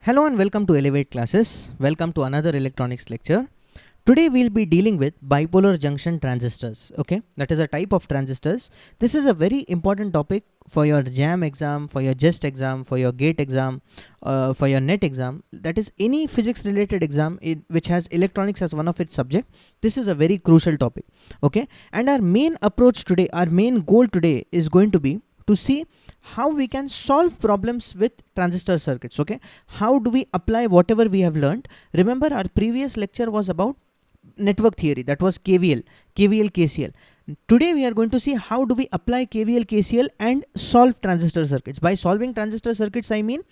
Hello and welcome to Elevate Classes. Welcome to another electronics lecture. Today we'll be dealing with bipolar junction transistors. Okay, that is a type of transistors. This is a very important topic for your JAM exam, for your JEST exam, for your GATE exam, for your NET exam. That is any physics related exam which has electronics as one of its subject. This is a very crucial topic. Okay, and our main approach today, our main goal today is going to be to see how we can solve problems with transistor circuits. Okay, how do we apply whatever we have learned? Remember, our previous lecture was about network theory, that was KVL, KCL. Today we are going to see how do we apply KVL, KCL and solve transistor circuits. By solving transistor circuits, I mean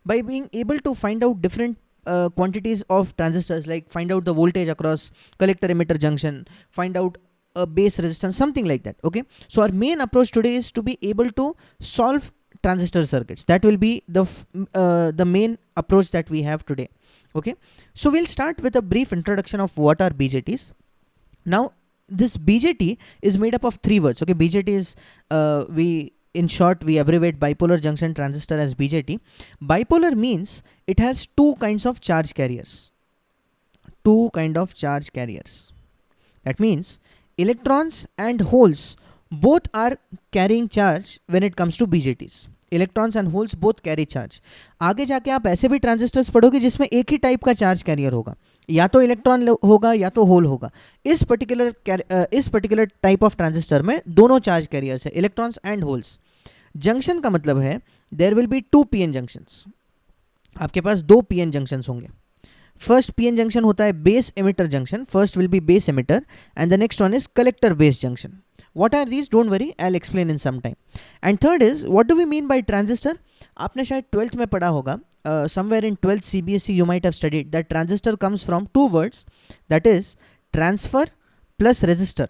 by being able to find out different quantities of transistors, like find out the voltage across collector emitter junction, find out a base resistance, something like that. Okay, so our main approach today is to be able to solve transistor circuits. That will be the main approach that we have today. Okay, so we'll start with a brief introduction of what are BJTs. Now this BJT is made up of three words. Okay, BJT is in short we abbreviate bipolar junction transistor as BJT. Bipolar means it has two kinds of charge carriers. That means electrons and holes both are carrying charge when it comes to BJTs. Electrons and holes both carry charge. आगे जाके आप ऐसे भी transistors पढ़ोगे जिसमें एक ही type का charge carrier होगा, या तो इलेक्ट्रॉन होगा या तो होल होगा. इस पर्टिकुलर टाइप ऑफ ट्रांजिस्टर में दोनों चार्ज कैरियर्स है, इलेक्ट्रॉन्स एंड होल्स. जंक्शन का मतलब है there will be two PN junctions. आपके पास दो पीएन जंक्शंस होंगे. फर्स्ट पीएन जंक्शन होता है base emitter junction. First will be base emitter and the next one is collector base junction. What are these? Don't worry, I'll explain in some time. And third is, what do we mean by transistor? आपने शायद 12th में पढ़ा होगा, somewhere in 12th CBSE you might have studied that transistor comes from two words, that is transfer plus resistor.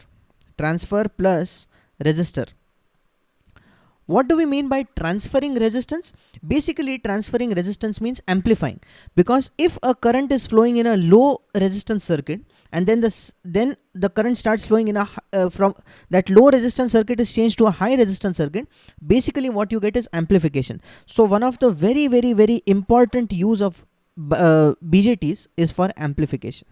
What do we mean by transferring resistance? Basically, transferring resistance means amplifying, because if a current is flowing in a low resistance circuit and then the current starts flowing in a from that low resistance circuit is changed to a high resistance circuit, basically what you get is amplification. So one of the very important use of BJTs is for amplification.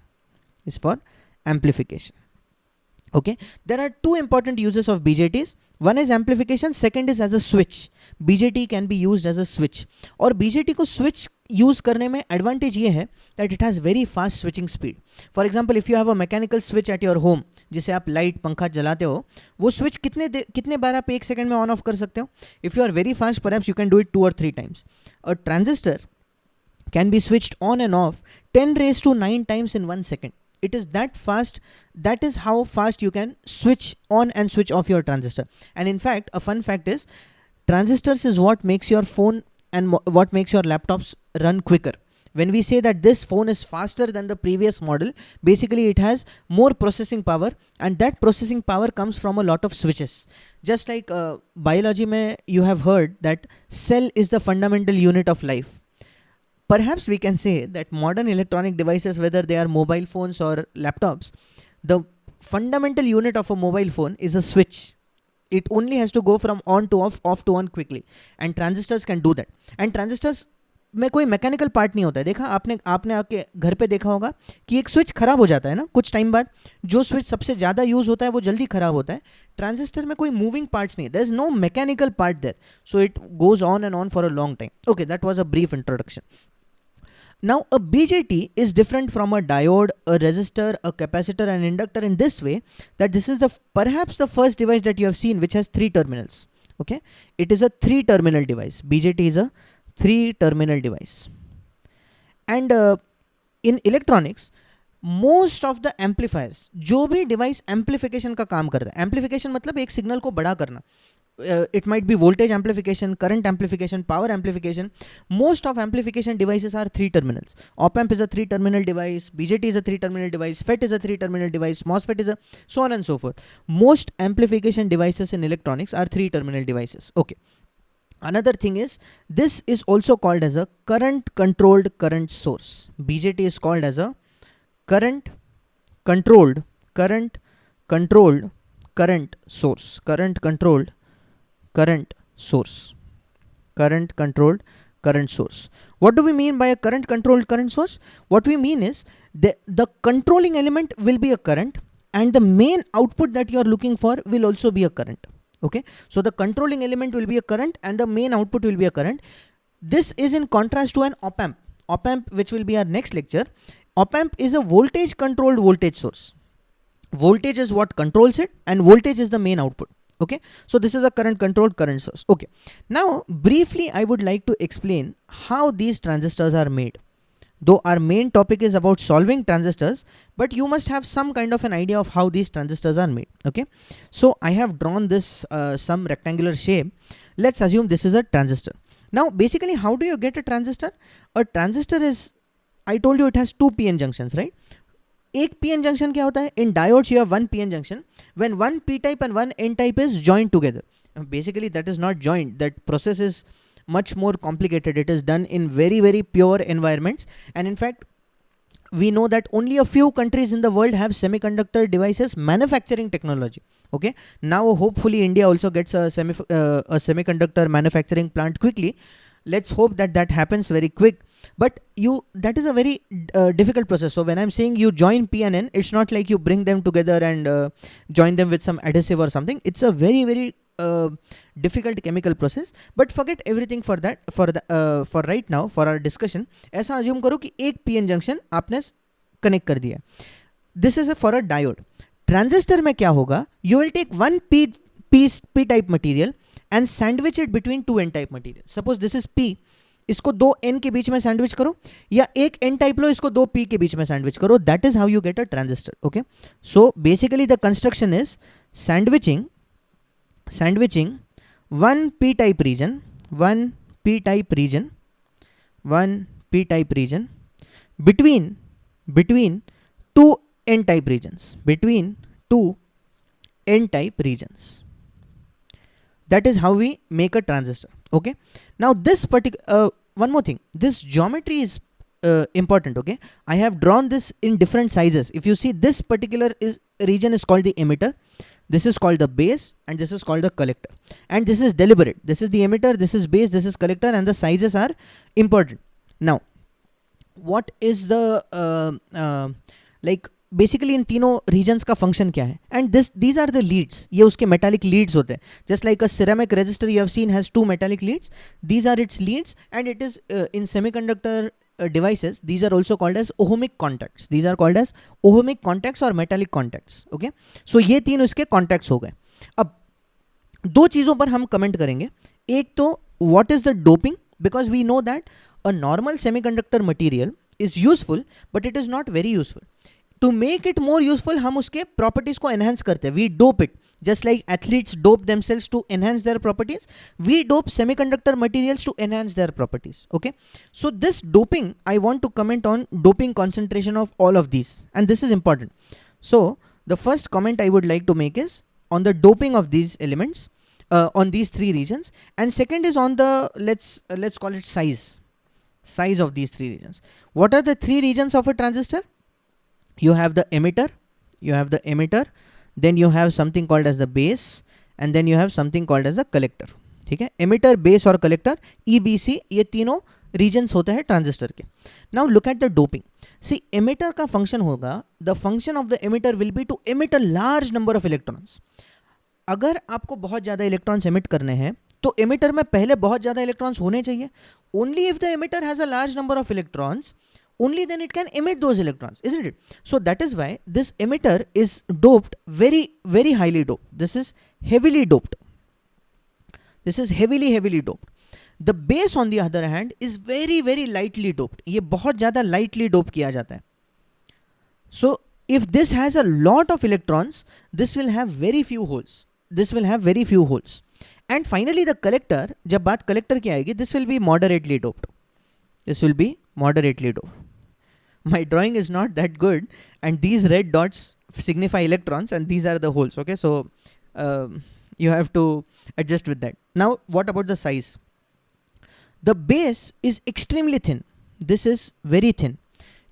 Okay, there are two important uses of BJTs. One is amplification, second is as a switch. BJT can be used as a switch. और BJT को switch use करने में advantage ये है that it has very fast switching speed. For example, if you have a mechanical switch at your home, जिसे आप light पंखा जलाते हो, वो स्विच कितने बार आप एक सेकंड में ऑन ऑफ कर सकते हो? If you are very fast, perhaps you can do it 2 or 3 times. A transistor can be switched on and off 10 raised to 9 times in 1 second. It is that fast. That is how fast you can switch on and switch off your transistor. And in fact, a fun fact is, transistors is what makes your phone and what makes your laptops run quicker. When we say that this phone is faster than the previous model, basically it has more processing power, and that processing power comes from a lot of switches. Just like biology mein you have heard that cell is the fundamental unit of life. Perhaps we can say that modern electronic devices, whether they are mobile phones or laptops, the fundamental unit of a mobile phone is a switch. It only has to go from on to off to on quickly, and transistors can do that. And transistors में कोई mechanical part नहीं होता है. देखा आपने आपके घर पे देखा होगा कि एक स्विच खराब हो जाता है ना कुछ टाइम बाद. जो स्विच सबसे ज़्यादा यूज होता है वो जल्दी खराब होता है. ट्रांजिस्टर में कोई मूविंग पार्ट्स नहीं, there is no mechanical part there, so it goes on and on for a long time. Okay, that was a brief introduction. Now a BJT is different from a diode, a resistor, a capacitor and inductor in this way that this is perhaps the first device that you have seen which has 3 terminals. Okay, it is a 3-terminal device. BJT is a 3-terminal device. And in electronics, most of the amplifiers, जो भी device amplification का काम करता है, amplification मतलब एक signal को बड़ा करना. It might be voltage amplification, current amplification, power amplification. Most of amplification devices are 3 terminals. Op-amp is a 3-terminal device, BJT is a 3-terminal device, FET is a 3-terminal device, MOSFET is a so on and so forth. Most amplification devices in electronics are 3-terminal devices. Okay. Another thing is, this is also called as a current controlled current source. BJT is called as a current controlled current source. Current controlled current source. What do we mean by a current controlled current source? What we mean is the controlling element will be a current, and the main output that you are looking for will also be a current. Okay, so the controlling element will be a current and the main output will be a current. This is in contrast to an op amp. Op amp, which will be our next lecture. Op amp is a voltage controlled voltage source. Voltage is what controls it, and voltage is the main output. Okay, so this is a current controlled current source. Okay, now briefly I would like to explain how these transistors are made. Though our main topic is about solving transistors, but you must have some kind of an idea of how these transistors are made. Okay, so I have drawn this some rectangular shape. Let's assume this is a transistor. Now basically, how do you get a transistor? A transistor is, I told you, it has two PN junctions, right? एक PN junction क्या होता है? In diodes you have one PN junction when one P type and one N type is joined together. Basically that is not joined. That process is much more complicated. It is done in very, very pure environments, and in fact we know that only a few countries in the world have semiconductor devices manufacturing technology. Okay, now hopefully India also gets a semiconductor manufacturing plant quickly. Let's hope that that happens very quick. But that is a very difficult process. So when I'm saying you join P and N, it's not like you bring them together and join them with some adhesive or something. It's a very, very difficult chemical process. But forget everything for that. For right now, for our discussion, ऐसा assume करो कि एक PN junction आपने connect कर दिया. This is for a diode. Transistor में क्या होगा? You will take one P type material and sandwich it between two N type material. Suppose this is P. इसको दो N के बीच में सैंडविच करो, या एक N टाइप लो, इसको दो P के बीच में सैंडविच करो. That is how you get a transistor. Okay, so basically the construction is sandwiching one P type region between two N type regions. That is how we make a transistor. Okay, now this particular one more thing, this geometry is important. Okay, I have drawn this in different sizes. If you see, this particular region is called the emitter, this is called the base, and this is called the collector. And this is deliberate. This is the emitter, this is base, this is collector, and the sizes are important. Now what is the like basically इन तीनों regions का function क्या है? And these are the leads. ये उसके metallic leads होते हैं. Just like a ceramic resistor you have seen has two metallic leads. These are its leads, and it is in semiconductor devices, these are also called as ohmic contacts. These are called as ohmic contacts or metallic contacts. Okay, so ये तीन उसके contacts हो गए. अब दो चीज़ों पर हम कमेंट करेंगे. एक तो what is the doping, because we know that a normal semiconductor material is useful but it is not very useful. To make it more useful, हम उसके properties को enhance करते हैं. We dope it. Just like athletes dope themselves to enhance their properties, we dope semiconductor materials to enhance their properties. Okay, so this doping, I want to comment on doping concentration of all of these, and this is important. So the first comment I would like to make is on the doping of these elements on these three regions, and second is on the let's call it size of these three regions. What are the three regions of a transistor? You have the emitter, then you have something called as the base, and then you have something called as the collector. ठीक है, emitter, base और collector, EBC, ये तीनों regions होते हैं transistor के. Now look at the doping. See, emitter का function होगा, the function of the emitter will be to emit a large number of electrons. अगर आपको बहुत ज़्यादा इलेक्ट्रॉन्स emit करने हैं तो emitter में पहले बहुत ज़्यादा इलेक्ट्रॉन्स होने चाहिए. Only if the emitter has a large number of electrons, only then it can emit those electrons, isn't it? So that is why this emitter is doped very, very highly doped. This is heavily doped. The base on the other hand is very, very lightly doped. ये बहुत ज़्यादा lightly dope किया जाता है. So if this has a lot of electrons, this will have very few holes. And finally the collector, जब बात collector की आएगी, this will be moderately doped. My drawing is not that good, and these red dots signify electrons and these are the holes. Okay, so you have to adjust with that. Now what about the size? The base is extremely thin. This is very thin.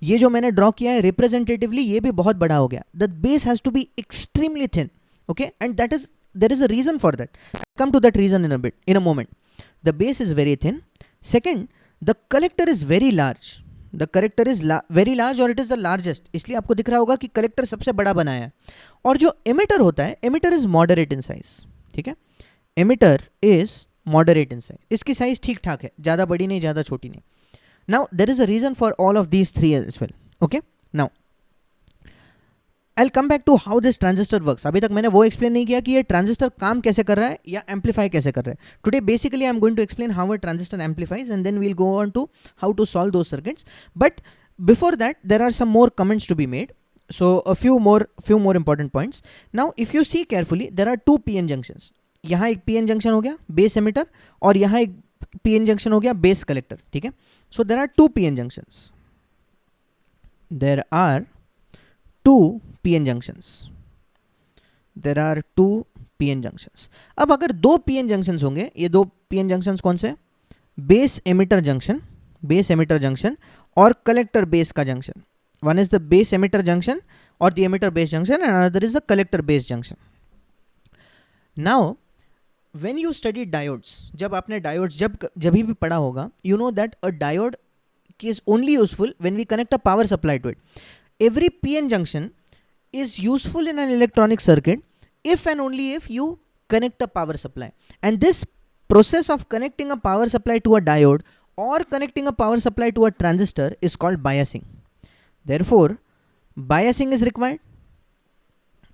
ये जो मैंने draw किया है representatively, ये भी बहुत बड़ा हो गया. The base has to be extremely thin. Okay, and there is a reason for that. I'll come to that reason in a moment. The base is very thin. Second, the collector is very large, the collector is very large और it is the largest, इसलिए आपको दिख रहा होगा कि collector सबसे बड़ा बनाया है। और जो एमिटर होता है, emitter is moderate in size, ठीक है, emitter is moderate in size, इसकी साइज ठीक ठाक है, ज़्यादा बड़ी नहीं ज़्यादा छोटी नहीं। Now there is a reason for all of these three as well, okay. नाउ I'll come back to how this transistor works. अभी तक मैंने वो एक्सप्लेन नहीं किया कि ये ट्रांजिस्टर काम कैसे कर रहा है या एम्पलीफाई कैसे कर रहा है। Today basically I am going to explain how a transistor amplifies and then we'll go on to how to solve those circuits. But before that there are some more comments to be made, so a few more important points. Now if you see carefully, there are two PN junctions. यहाँ एक PN junction हो गया base emitter और यहाँ एक PN junction हो गया base collector, ठीक है। So there are two PN junctions. There are two PN junctions. There are two PN junctions. अब अगर दो PN junctions होंगे, ये दो PN junctions कौन से? बेस एमिटर जंक्शन और कलेक्टर बेस का junction. One is the base emitter junction or the emitter base junction and another is the collector base junction. Now when you study diodes, जब आपने diodes जब भी पढ़ा होगा, you know that a diode is only useful when we connect a power supply to it. Every PN junction is useful in an electronic circuit if and only if you connect a power supply, and this process of connecting a power supply to a diode or connecting a power supply to a transistor is called biasing. Therefore biasing is required.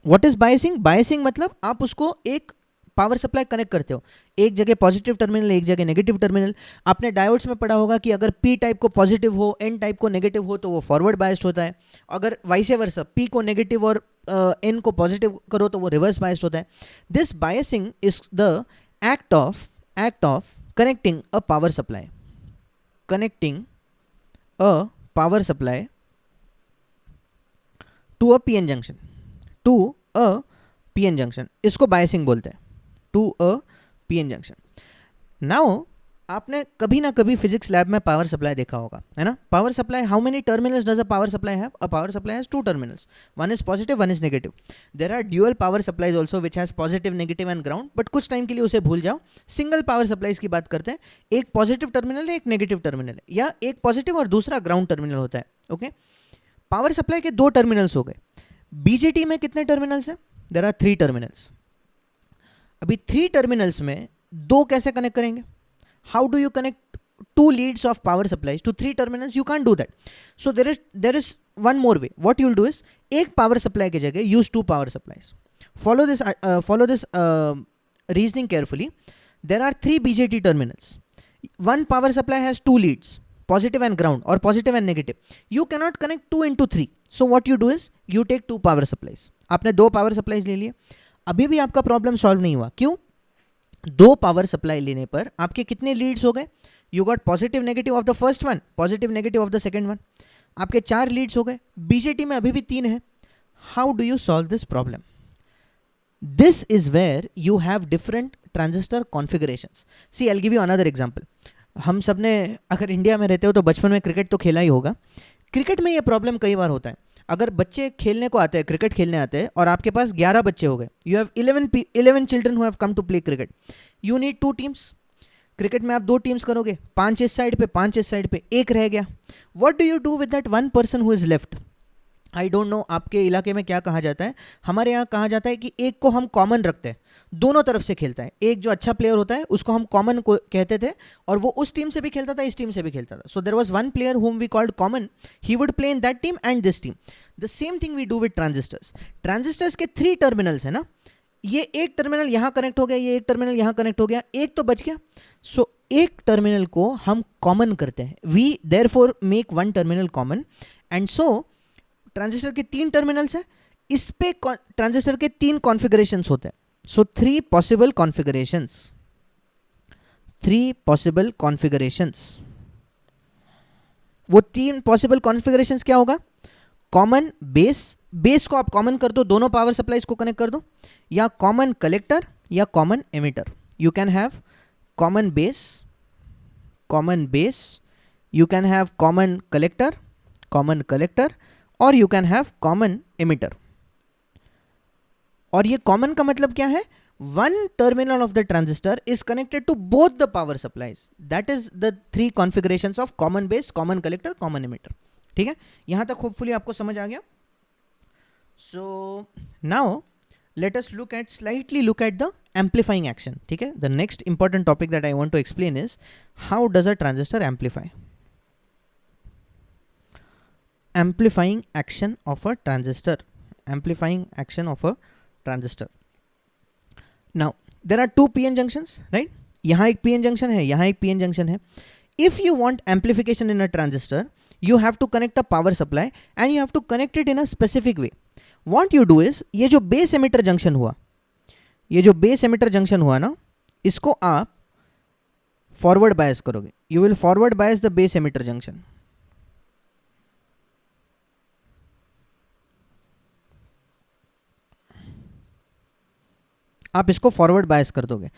What is biasing? Biasing मतलब आप उसको एक power supply connect करते हो, एक जगह positive terminal एक जगह नेगेटिव टर्मिनल। आपने डायोड्स में पढ़ा होगा कि अगर पी टाइप को पॉजिटिव हो एन टाइप को नेगेटिव हो तो वो फॉरवर्ड बायस्ड होता है, अगर वाइस वर्सा पी को नेगेटिव और एन को पॉजिटिव करो तो वो रिवर्स बायस्ड होता है। This biasing is the act of connecting a power supply, to a PN junction, इसको बायसिंग बोलते हैं, to a PN junction. Now आपने कभी ना कभी फिजिक्स लैब में पावर सप्लाई देखा होगा, है ना। Power supply, how many terminals does a power supply have? A power supply has two terminals, one is positive one is negative. There are dual power supplies also which has positive negative and ground, but कुछ time के लिए उसे भूल जाओ। Single power supplies की बात करते हैं, एक पॉजिटिव टर्मिनल है एक नेगेटिव टर्मिनल है, या एक पॉजिटिव और दूसरा ग्राउंड टर्मिनल होता है, ओके। पावर सप्लाई के दो टर्मिनल्स हो गए। बीजेटी में कितने टर्मिनल्स हैं? There are 3 terminals. अभी 3 टर्मिनल्स में दो कैसे कनेक्ट करेंगे? How do you connect 2 leads of power supplies to 3 terminals? You can't do that. So there is one more way. What you'll do is, एक power supply की जगह use 2 power supplies. Follow this reasoning carefully. There are 3 BJT terminals. One power supply has 2 leads, positive and ground or positive and negative. You cannot connect 2 into 3. So what you do is you take 2 power supplies. आपने 2 power supplies ले लिए, अभी भी आपका problem solve नहीं हुआ। क्यों? 2 power supply लेने पर आपके कितने लीड्स हो गए? You got positive negative of the first one, positive negative of the second one, आपके 4 लीड्स हो गए। बीजेटी में अभी भी 3 है। How do you solve this problem? This is where you have different transistor configurations. See I will give you another example. हम सब ने अगर इंडिया में रहते हो तो बचपन में क्रिकेट तो खेला ही होगा। क्रिकेट में ये प्रॉब्लम कई बार होता है, अगर बच्चे खेलने को आते हैं, क्रिकेट खेलने आते हैं और आपके पास 11 बच्चे हो गए, you have 11 children who have come to play cricket, you need 2 teams. Cricket में आप 2 टीम्स करोगे, 5 इस साइड पे 5 इस साइड पे, एक रह गया। What do you do with that one person who is left? I don't no आपके इलाके में क्या कहा जाता है, हमारे यहाँ कहा जाता है कि एक को हम कॉमन रखते हैं, दोनों तरफ से खेलता है। एक जो अच्छा प्लेयर होता है उसको हम कॉमन को कहते थे, और वो उस टीम से भी खेलता था इस टीम से भी खेलता था। So there was one player whom we called common, he would play in that team and this team. The same thing we do with transistors. Transistors के 3 टर्मिनल्स है ना, ये एक टर्मिनल यहाँ कनेक्ट हो गया, ये एक टर्मिनल यहाँ कनेक्ट हो गया, एक तो बच गया। सो एक टर्मिनल को हम कॉमन करते हैं, we therefore make one terminal common, and so transistor के 3 टर्मिनल्स हैं, इस पे ट्रांजिस्टर के 3 कॉन्फ़िगरेशंस होते हैं। सो 3 पॉसिबल कॉन्फ़िगरेशंस। वो 3 पॉसिबल कॉन्फ़िगरेशंस क्या होगा? कॉमन बेस को आप कॉमन कर दो, दोनों पावर सप्लाईज को कनेक्ट कर दो, या कॉमन कलेक्टर या common emitter. You can have common base, you can have common collector, और you can have common emitter. और ये कॉमन का मतलब क्या है? one terminal of the transistor is connected to both the power supplies. That is the three configurations of common base, common collector, common emitter. ठीक है, यहां तक होपफुली आपको समझ आ गया. So now let us slightly look at the amplifying action. ठीक है, the next important topic that I want to explain is how does a transistor amplify. Amplifying action of a transistor. Amplifying action of a transistor. Now there are two PN junctions, right? यहाँ एक PN junction है, यहाँ एक PN junction है. If you want amplification in a transistor, you have to connect a power supply and you have to connect it in a specific way. What you do is, ये जो base emitter junction हुआ, ये जो base emitter junction हुआ ना, इसको आप forward bias करोगे. You will forward bias the base emitter junction. आप इसको फॉरवर्ड बायस कर दोगे.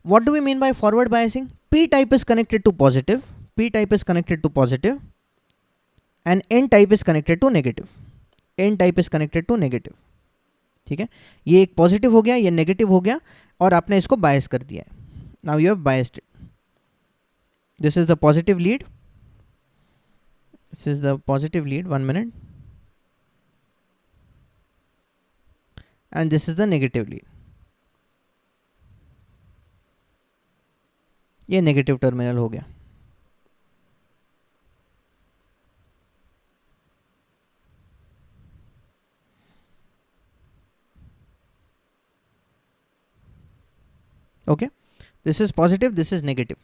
What do we mean by forward biasing? P type is connected to positive, P type is connected to positive and N type is connected to negative, N type is connected to negative. ठीक है, ये एक positive हो गया, ये negative हो गया और आपने इसको बायस कर दिया है. Now you have biased it. This is the positive lead, this is the positive lead, 1 minute, and this is the negative lead. ये नेगेटिव टर्मिनल हो गया. Okay, this is positive, this is negative,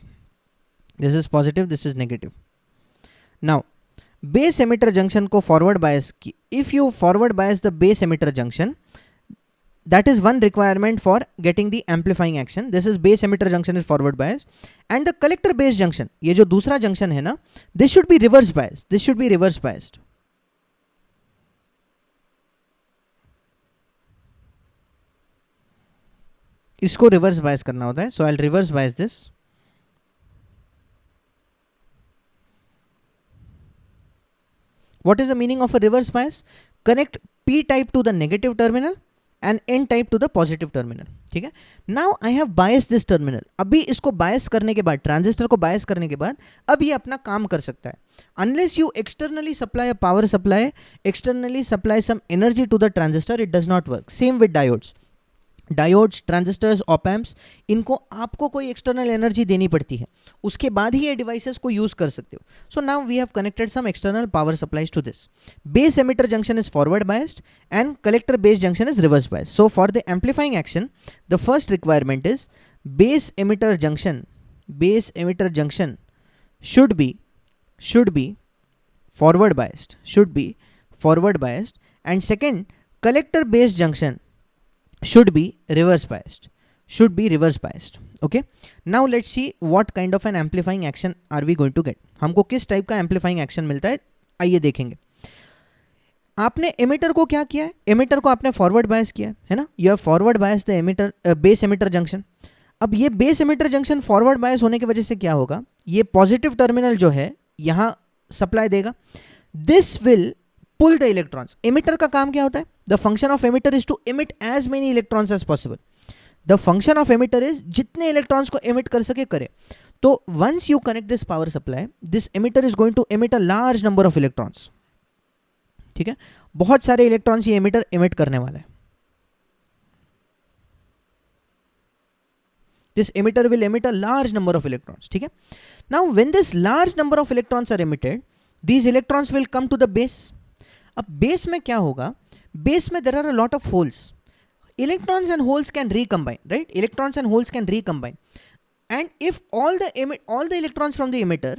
this is positive, this is negative. Now base emitter junction को forward bias की, if you forward bias the base emitter junction, that is one requirement for getting the amplifying action. This is base emitter junction is forward bias, and the collector base junction, ये जो दूसरा junction है ना, this should be reverse biased, this should be reverse biased. इसको reverse bias करना होता है. So I'll reverse bias this. What is the meaning of a reverse bias? Connect P type to the negative terminal and N type to the positive terminal. ठीक है, now I have biased this terminal. अभी इसको bias करने के बाद, transistor को bias करने के बाद, अब ये अपना काम कर सकता है. Unless you externally supply a power supply, externally supply some energy to the transistor, it does not work. Same with diodes. Diodes, transistors, op amps, इनको आपको कोई एक्सटर्नल एनर्जी देनी पड़ती है, उसके बाद ही ये डिवाइसेस को यूज कर सकते हो. So now we have connected some external power supplies to this. Base emitter junction is forward biased and collector base junction is reverse biased. So for the amplifying action the first requirement is base emitter junction, base emitter junction should be forward biased, should be forward biased, and second, collector base junction should be reverse biased, should be reverse biased. Okay, now let's see what kind of an amplifying action are we going to get. हमको किस type का amplifying action मिलता है, आइए देखेंगे. आपने emitter को क्या किया है, एमिटर को आपने फॉरवर्ड बायस किया है ना, you have forward bias the emitter, base emitter junction. अब ये बेस एमिटर जंक्शन फॉरवर्ड बायस होने की वजह से क्या होगा, ये पॉजिटिव टर्मिनल जो है यहाँ सप्लाई देगा. This will pull the electrons. Emitter का काम क्या होता है, the function of emitter is to emit as many electrons as possible. The function of emitter is जितने इलेक्ट्रॉन्स को एमिट कर सके करे. तो once you connect this power supply, this emitter is going to emit a large number of electrons. ठीक है, बहुत सारे इलेक्ट्रॉन्स ये एमिटर एमिट करने वाला है. This emitter will emit a large number of electrons. ठीक है, now when this large number of electrons are emitted, these electrons will come to the base. अब base में क्या होगा, base में there are a lot of holes. Electrons and holes can recombine, right? Electrons and holes can recombine, and if all the electrons from the emitter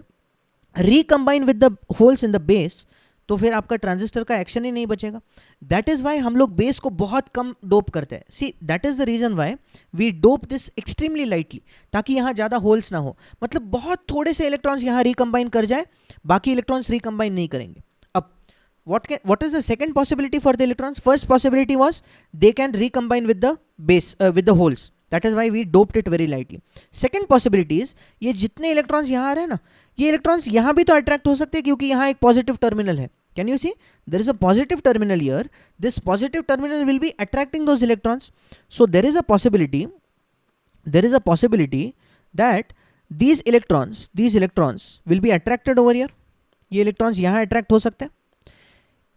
recombine with the holes in the base, तो फिर आपका transistor का action ही नहीं बचेगा. That is why हम लोग base को बहुत कम डोप करते हैं. See that is the reason why we dope this extremely lightly, ताकि यहाँ ज़्यादा होल्स ना हो. मतलब बहुत थोड़े से इलेक्ट्रॉन्स यहाँ रिकम्बाइन कर जाए, बाकी इलेक्ट्रॉन्स रिकम्बाइन नहीं करेंगे. अब what is the second possibility for the electrons? First possibility was they can recombine with the base, with the holes. That is why we doped it very lightly. Second possibility is ये जितने electrons यहाँ आ रहे हैं ना, ये electrons यहाँ भी तो अट्रैक्ट हो सकते हैं, क्योंकि यहाँ एक पॉजिटिव टर्मिनल है. Can you see? There is a positive terminal here. This positive terminal will be attracting those electrons. So there is a possibility there is a possibility that these electrons will be attracted over here. ये electrons यहाँ attract हो सकते हैं.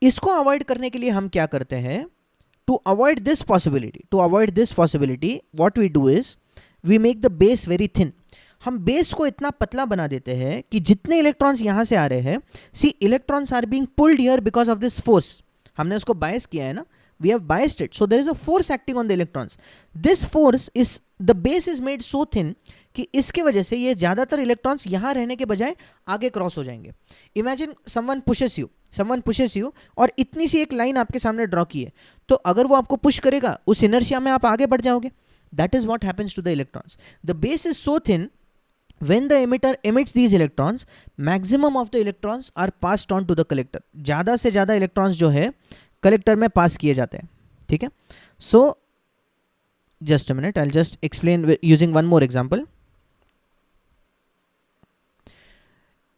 इसको avoid करने के लिए हम क्या करते हैं? To avoid this possibility, what we do is we make the base very thin. हम बेस को इतना पतला बना देते हैं कि जितने इलेक्ट्रॉन्स यहां से आ रहे हैं, see electrons are being pulled here because of this force. हमने उसको बायस किया है ना, we have biased it, so there is a force acting on the electrons. This force is, the base is made so thin कि इसके वजह से ये ज्यादातर इलेक्ट्रॉन्स यहां रहने के बजाय आगे क्रॉस हो जाएंगे. इमेजिन समवन पुशेस यू और इतनी सी एक लाइन आपके सामने ड्रॉ की है, तो अगर वो आपको पुश करेगा उस इनर्शिया में आप आगे बढ़ जाओगे. That is what happens to the electrons. The base is so thin, when the emitter emits these electrons, maximum of the electrons are passed on to the collector. ज़्यादा से ज़्यादा electrons जो है collector में pass किए जाते हैं. ठीक है. So just a minute, I'll just explain using one more example.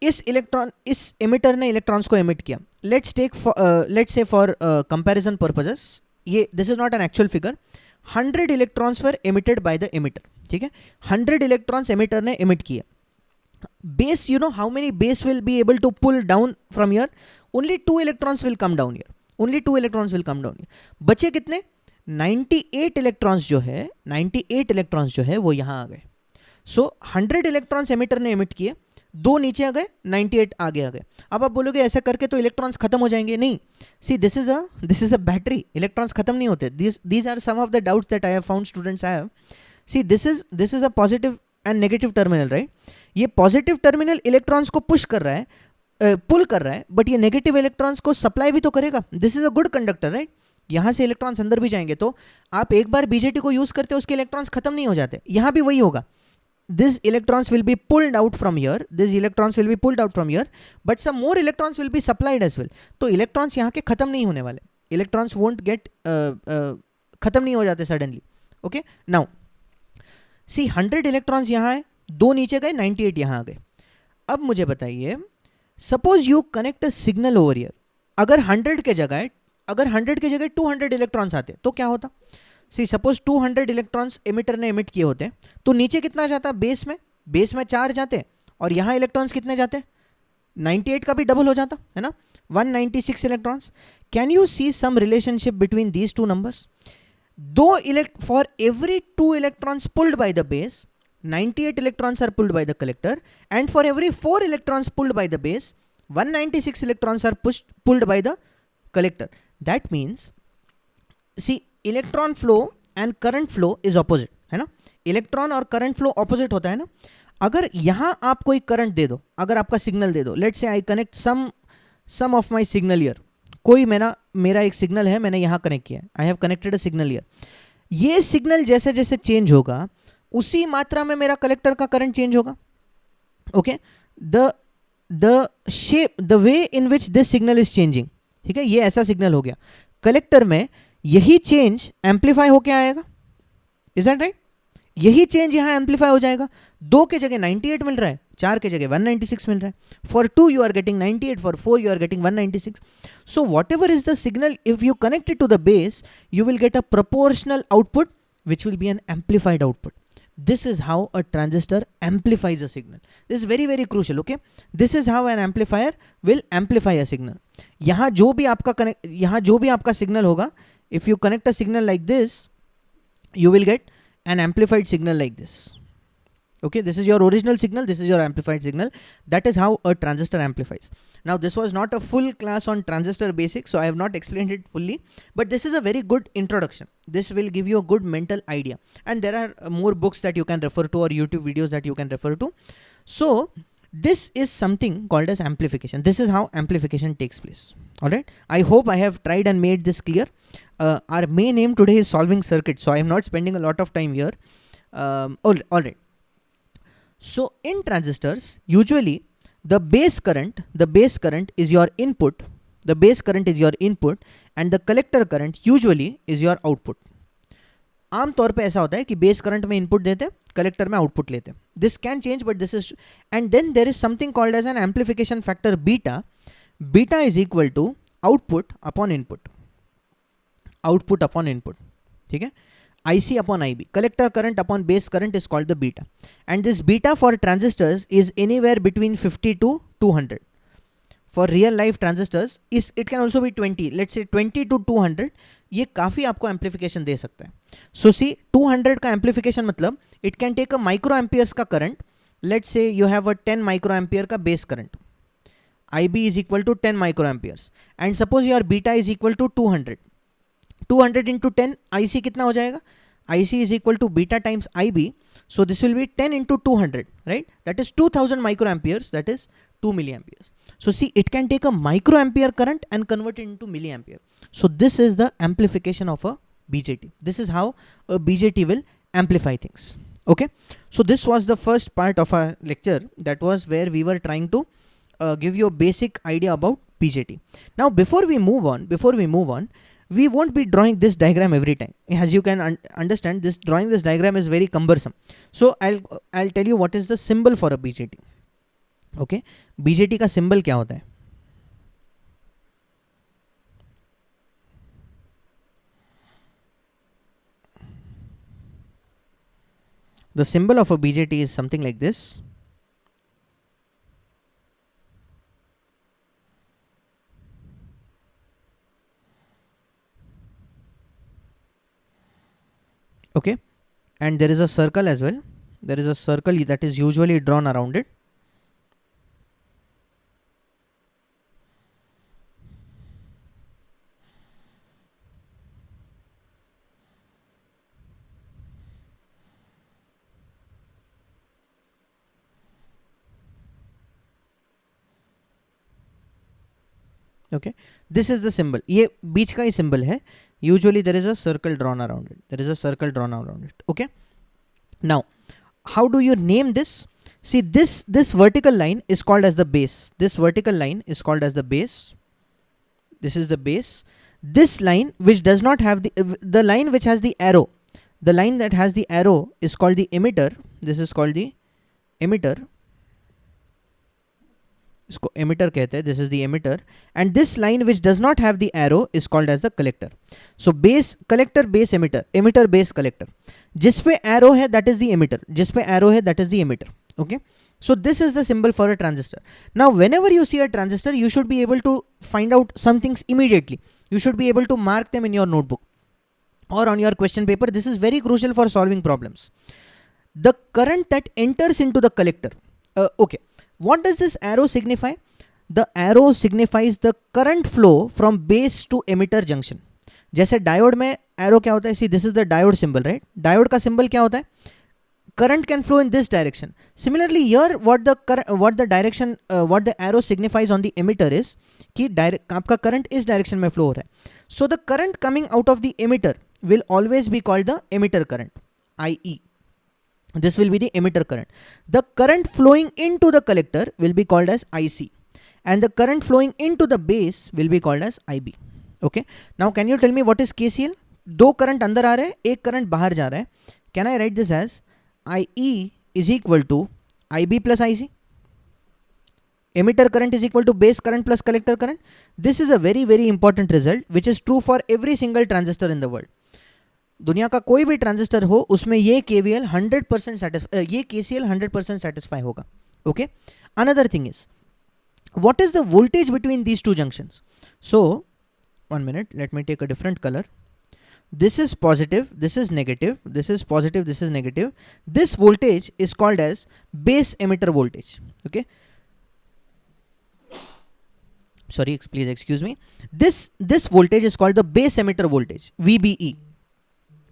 इस emitter ने electrons को emit किया. Let's say for comparison purposes, ये this is not an actual figure. 100 electrons were emitted by the emitter. ठीक है, 100 electrons emitter ने emit किया. Base, you know how many base will be able to pull down from here? Only 2 electrons will come down here. बचे कितने? 98 electrons जो है वो यहां आ गए. सो 100 इलेक्ट्रॉन्स एमिटर ने एमिट किए, 2 नीचे आ गए, 98 आगे आ गए. अब आप बोलोगे ऐसा करके तो इलेक्ट्रॉन्स खत्म हो जाएंगे. नहीं, see this is a battery. Electrons खत्म नहीं होते. These are some of the doubts that I have found students have. See, this is a positive and negative terminal, right? ये पॉजिटिव टर्मिनल इलेक्ट्रॉन्स को push कर रहा है, पुल कर रहा है, बट ये नेगेटिव इलेक्ट्रॉन्स को सप्लाई भी तो करेगा. This is a good conductor, right? यहां से इलेक्ट्रॉन्स अंदर भी जाएंगे, तो आप एक बार बीजेटी को यूज करते हो उसके इलेक्ट्रॉन्स खत्म नहीं हो जाते. यहां भी वही होगा. This electrons will be pulled out from here, but some more electrons will be supplied as well. तो इलेक्ट्रॉन्स यहाँ के खत्म नहीं होने वाले. इलेक्ट्रॉन्स वोंट गेट खत्म नहीं हो जाते suddenly. Okay, now see 100 electrons यहाँ है, 2 नीचे गए, 98 यहाँ आ गए. अब मुझे बताइए, suppose you connect a signal over here. अगर 100 के जगह 200 इलेक्ट्रॉन्स आते तो क्या होता? सी सपोज 200 इलेक्ट्रॉन्स एमिटर ने एमिट किए होते तो नीचे कितना जाता? बेस में 4 जाते, और यहाँ इलेक्ट्रॉन्स कितने जाते? 98 का भी डबल हो जाता है ना, 196 electrons. Can you see some relationship between these two numbers? For every 2 electrons pulled by the base, 98 electrons are pulled by the collector, and for every 4 electrons pulled by the base, 196 electrons are pulled by the collector. That means, see, electron flow and current flow is opposite, है ना? Electron और current flow opposite होता है ना. अगर यहां आप कोई करंट दे दो, अगर आपका सिग्नल दे दो, let's say I connect some of my signal here. कोई मेरा एक सिग्नल है, मैंने यहाँ कनेक्ट किया है. I have connected a signal here. ये सिग्नल जैसे जैसे चेंज होगा उसी मात्रा में मेरा कलेक्टर का करंट चेंज होगा. Okay, the shape, the way in which this signal is changing. ठीक है, ये ऐसा सिग्नल हो गया, कलेक्टर में यही चेंज एम्पलीफाई होके आएगा. Is that right? यही चेंज यहाँ एम्पलीफाई हो जाएगा. 2 के जगह 98 मिल रहा है, 4 के जगह 196 मिल रहा है. For 2 you are getting 98, for 4 you are getting 196. So whatever is the signal, if you connect it to the base, you will get a proportional output which will be an amplified output. This is how a transistor amplifies a signal. This is very very crucial. Okay, this is how an amplifier will amplify a signal. यहाँ जो भी आपका signal होगा, if you connect a signal like this, you will get an amplified signal like this. Okay, this is your original signal, this is your amplified signal. That is how a transistor amplifies. Now this was not a full class on transistor basics, so I have not explained it fully, but this is a very good introduction. This will give you a good mental idea, and there are more books that you can refer to or YouTube videos that you can refer to. So this is something called as amplification. This is how amplification takes place. All right, I hope I have tried and made this clear. Our main aim today is solving circuits, so I am not spending a lot of time here. All right. So in transistors, usually the base current is your input. And the collector current usually is your output. आम तौर पे ऐसा होता है कि base current में input देते, collector में आउटपुट लेते. This can change, but this is, and then there is something called as an amplification factor beta. Beta is equal to output upon input. ठीक है, IC upon IB, collector current upon base current, is called the beta. And this beta for transistors is anywhere between 50 to 200. For real life transistors is it can also be 20, let's say 20 to 200. ये काफ़ी आपको amplification दे सकता है. सो सी 200 का amplification मतलब it can take a micro amperes का current. Let's say you have a 10 micro ampere का base current, IB is equal to 10 micro amperes, and suppose your beta is equal to 200. 200 into 10, IC कितना हो जाएगा? IC is equal to beta times IB. So this will be 10 into 200, right? That is 2000 microamperes, that is 2 milliamperes. So see, it can take a microampere current and convert it into milliampere. So this is the amplification of a BJT. This is how a BJT will amplify things. Okay. So this was the first part of our lecture. That was where we were trying to give you a basic idea about BJT. Now before we move on, we won't be drawing this diagram every time. As you can understand, drawing this diagram is very cumbersome. So I'll tell you what is the symbol for a BJT. Okay, BJT का symbol क्या होता है? The symbol of a BJT is something like this. Okay, and there is a circle as well. There is a circle that is usually drawn around it. Okay, this is the symbol. ये बीच का ही symbol है. Usually there is a circle drawn around it. Okay, now how do you name this? See, this vertical line is called as the base. This vertical line is called as the base. This is the base. This line which does not have the line which has the arrow, the line that has the arrow is called the emitter. This is called the emitter. इसको emitter कहते हैं. This is the emitter, and this line which does not have the arrow is called as the collector. So base collector, base emitter, emitter base collector. जिस पे arrow है that is the emitter, जिस पे arrow है that is the emitter. Okay, so this is the symbol for a transistor. Now whenever you see a transistor, you should be able to find out some things immediately. You should be able to mark them in your notebook or on your question paper. This is very crucial for solving problems. The current that enters into the collector. Okay, what does this arrow signify? The arrow signifies the current flow from base to emitter junction. जैसे diode में arrow क्या होता है? See, this is the diode symbol, right? Diode का symbol क्या होता है? Current can flow in this direction. Similarly, here what the arrow signifies on the emitter is कि आपका current इस direction में flow हो रहा है. So the current coming out of the emitter will always be called the emitter current, IE. This will be the emitter current. The current flowing into the collector will be called as IC, and the current flowing into the base will be called as IB. Okay. Now can you tell me what is KCL? दो current अंदर आ रहे हैं, एक current बाहर जा रहा है. Can I write this as IE is equal to IB plus IC? Emitter current is equal to base current plus collector current. This is a very very important result which is true for every single transistor in the world. दुनिया का कोई भी transistor हो उसमें ये KVL 100% satisfy, ये KCL 100% satisfy होगा. Okay. Another thing is, what is the voltage between these two junctions? So, 1 minute, let me take a different color. This is positive, this is negative, this is positive, this is negative. This voltage is called as base emitter voltage. Okay. Sorry, please excuse me. This voltage is called the base emitter voltage, VBE.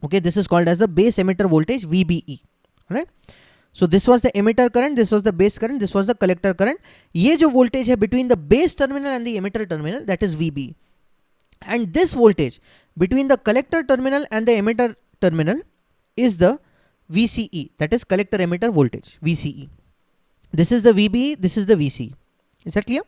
Okay, this is called as the base emitter voltage, VBE. Right? So this was the emitter current, this was the base current, this was the collector current. ये जो voltage है between the base terminal and the emitter terminal, that is VBE. And this voltage between the collector terminal and the emitter terminal is the VCE, that is collector emitter voltage, VCE. This is the VBE, this is the VCE. Is that clear?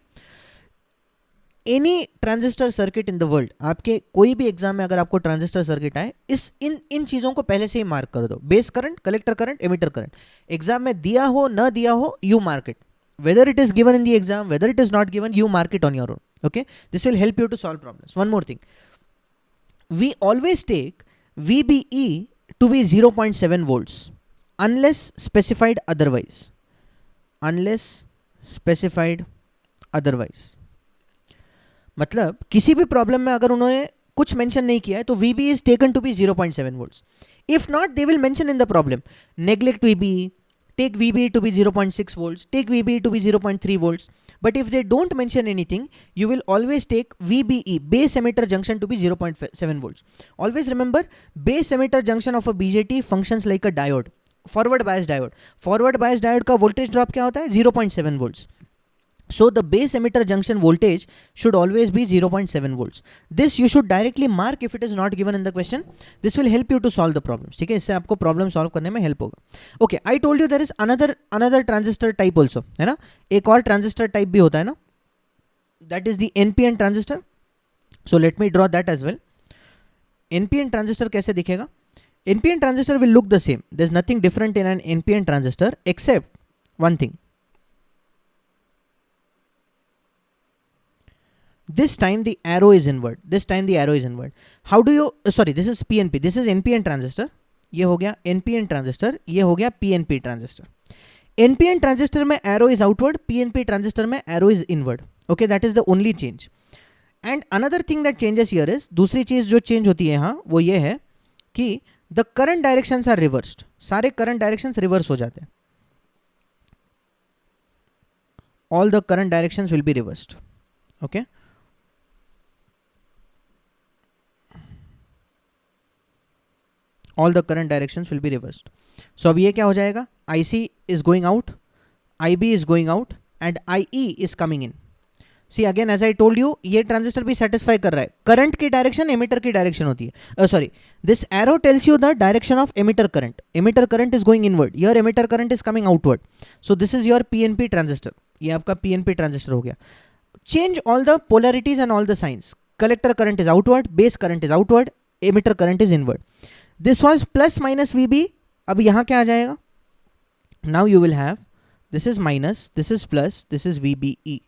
Any transistor circuit in the world, आपके कोई भी exam में अगर आपको transistor circuit आए, इन चीज़ों को पहले से ही मार्क कर दो. Base current, collector current, emitter current. Exam में दिया हो न दिया हो, you mark it. Whether it is given in the exam, whether it is not given, you mark it on your own. Okay, this will help you to solve problems. One more thing, we always take VBE to be 0.7 volts unless specified otherwise. Unless specified otherwise मतलब किसी भी problem में अगर उन्होंने कुछ mention नहीं किया है तो VB is taken to be 0.7 volts. If not, they will mention in the problem neglect VB, take VB to be 0.6 volts, take VB to be 0.3 volts. But if they don't mention anything, you will always take VBE, base emitter junction, to be 0.7 volts. Always remember, base emitter junction of a BJT functions like a diode, forward bias diode. Forward bias diode का voltage drop क्या होता है? 0.7 volts. So the base emitter junction voltage should always be 0.7 volts. This you should directly mark if it is not given in the question. This will help you to solve the problems. ठीक है, इससे आपको problem solve करने में help होगा. Okay, I told you there is another transistor type also, है ना? एक और transistor type भी होता है ना? That is the NPN transistor. So let me draw that as well. NPN transistor कैसे दिखेगा? NPN transistor will look the same. There is nothing different in an NPN transistor except one thing. This time the arrow is inward. This time the arrow is inward. How do you, sorry, this is PNP. This is NPN transistor. ये हो गया NPN transistor. ये हो गया PNP transistor. NPN transistor में arrow is outward. PNP transistor में arrow is inward. Okay, that is the only change. And another thing that changes here is, दूसरी चीज जो change होती है यहाँ वो ये है कि the current directions are reversed. सारे current directions reverse हो जाते हैं. All the current directions will be reversed. Okay. All the current directions will be reversed. So अब ये क्या हो जाएगा? IC is going out, IB is going out and IE is coming in. See again, as I told you, ये transistor भी satisfy कर रहा है. करंट की डायरेक्शन एमिटर की डायरेक्शन होती है. Sorry, this arrow tells you the direction of emitter current. Emitter current is going inward. Your emitter current is coming outward. So this is your PNP transistor. ये आपका PNP transistor हो गया. Change all the polarities and all the signs. Collector current is outward, base current is outward, emitter current is inward. This was plus minus VB. अब यहाँ क्या आ जाएगा? Now you will have, this is minus, this is plus, this is VBE.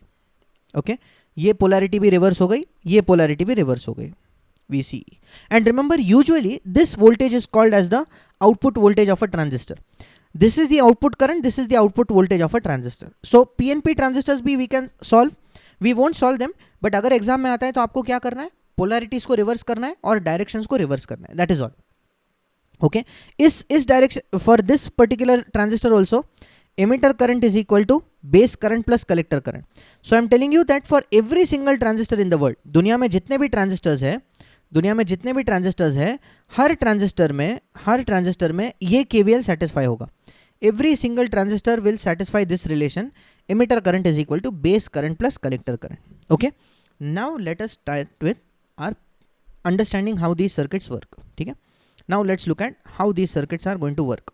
Okay, ये polarity भी reverse हो गई, ये polarity भी reverse हो गई, VCE. And remember, usually this voltage is called as the output voltage of a transistor. This is the output current, this is the output voltage of a transistor. So PNP transistors भी we can solve. We won't solve them, but अगर exam में आता है तो आपको क्या करना है? पोलैरिटीज को रिवर्स करना है और डायरेक्शंस को रिवर्स करना है. That is all. ओके, इस direction for this particular transistor also emitter current is equal to base current plus collector current. So I am telling you that for every single transistor in the world, दुनिया में जितने भी transistors है, हर transistor में ये KVL satisfy होगा. Every single transistor will satisfy this relation. Emitter current is equal to base current plus collector current. Okay, now let us start with our understanding how these circuits work. ठीक है, now let's look at how these circuits are going to work.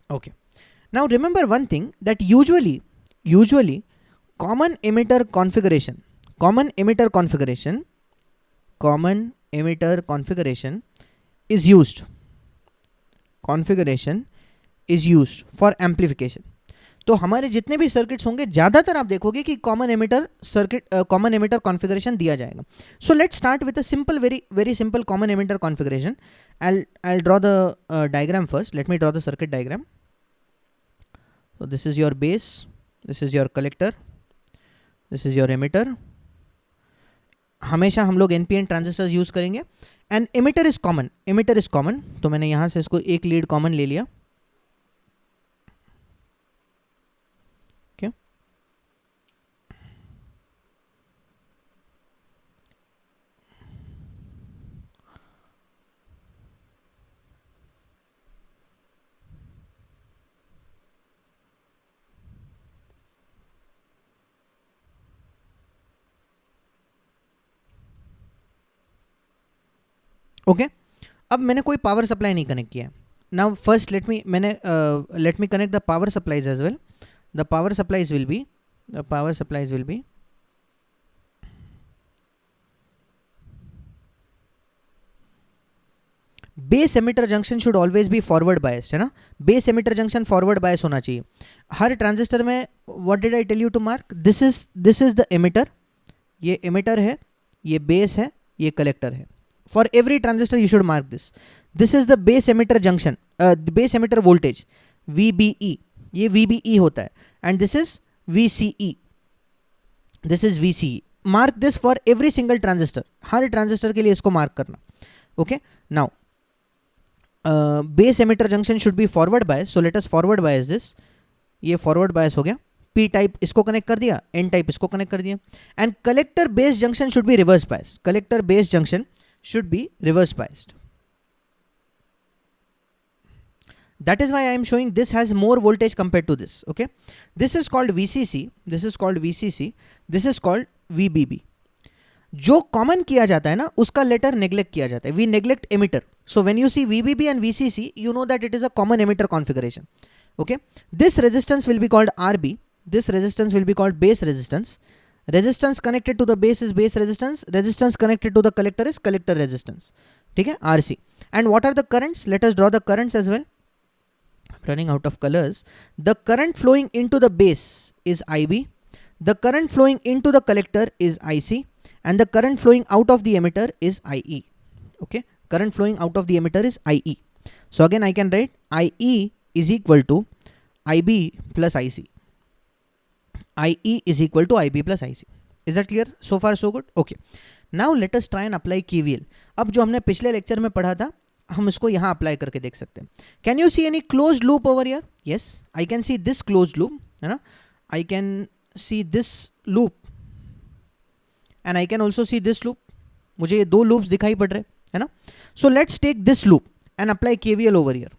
Okay, now remember one thing, that usually common emitter configuration is used. Configuration is used for amplification. तो हमारे जितने भी circuits होंगे ज़्यादातर आप देखोगे कि कॉमन एमिटर कॉन्फ़िगरेशन दिया जाएगा. So let's start with a simple, very simple common emitter configuration. I'll draw the diagram first. Let me draw the circuit diagram. So this is your base, this is your collector, this is your emitter. हमेशा हम लोग NPN transistors use करेंगे. And emitter is common, तो मैंने यहाँ से इसको एक लीड कॉमन ले लिया. ओके, अब मैंने कोई पावर सप्लाई नहीं कनेक्ट किया है. Now first let me connect the power supplies as well. The power supplies will be base emitter junction should always be forward biased, है ना. Base emitter junction forward bias होना चाहिए हर transistor में. What did I tell you to mark? This is the emitter. ये emitter है, ये base है, ये कलेक्टर है. For every transistor you should mark this. This is the base emitter junction, the base emitter voltage, VBE. ये VBE होता है. And this is VCE. This is VCE. Mark this for every single transistor. Her transistor के लिए इसको mark करना. Okay. Now, base emitter junction should be forward bias. So let us forward bias this. ये forward bias हो गया. P type इसको connect कर दिया. N type इसको connect कर दिया. And collector base junction should be reverse biased. Collector base junction should be reverse biased. That is why I am showing this has more voltage compared to this. Okay. This is called VCC. This is called VCC. This is called VBB. जो common किया जाता है ना उसका letter neglect किया जाता है. We neglect emitter. So when you see VBB and VCC, you know that it is a common emitter configuration. Okay. This resistance will be called RB. This resistance will be called base resistance. Resistance connected to the base is base resistance. Resistance connected to the collector is collector resistance. ठीक है, RC. And what are the currents? Let us draw the currents as well. I'm running out of colors. The current flowing into the base is IB. The current flowing into the collector is IC. And the current flowing out of the emitter is IE. Okay, current flowing out of the emitter is IE. So again I can write IE is equal to IB plus IC. IE is equal to IB plus IC. Is that clear? So far so good? Okay. Now let us try and apply KVL. अब जो हमने पिछले lecture में पढ़ा था हम इसको यहाँ अप्लाई करके देख सकते हैं. Can you see any closed loop over here? Yes, I can see this closed loop, है ना? I can see this loop and I can also see this loop. मुझे ये दो loops दिखाई पड़ रहे है ना? So let's take this loop and apply KVL over here.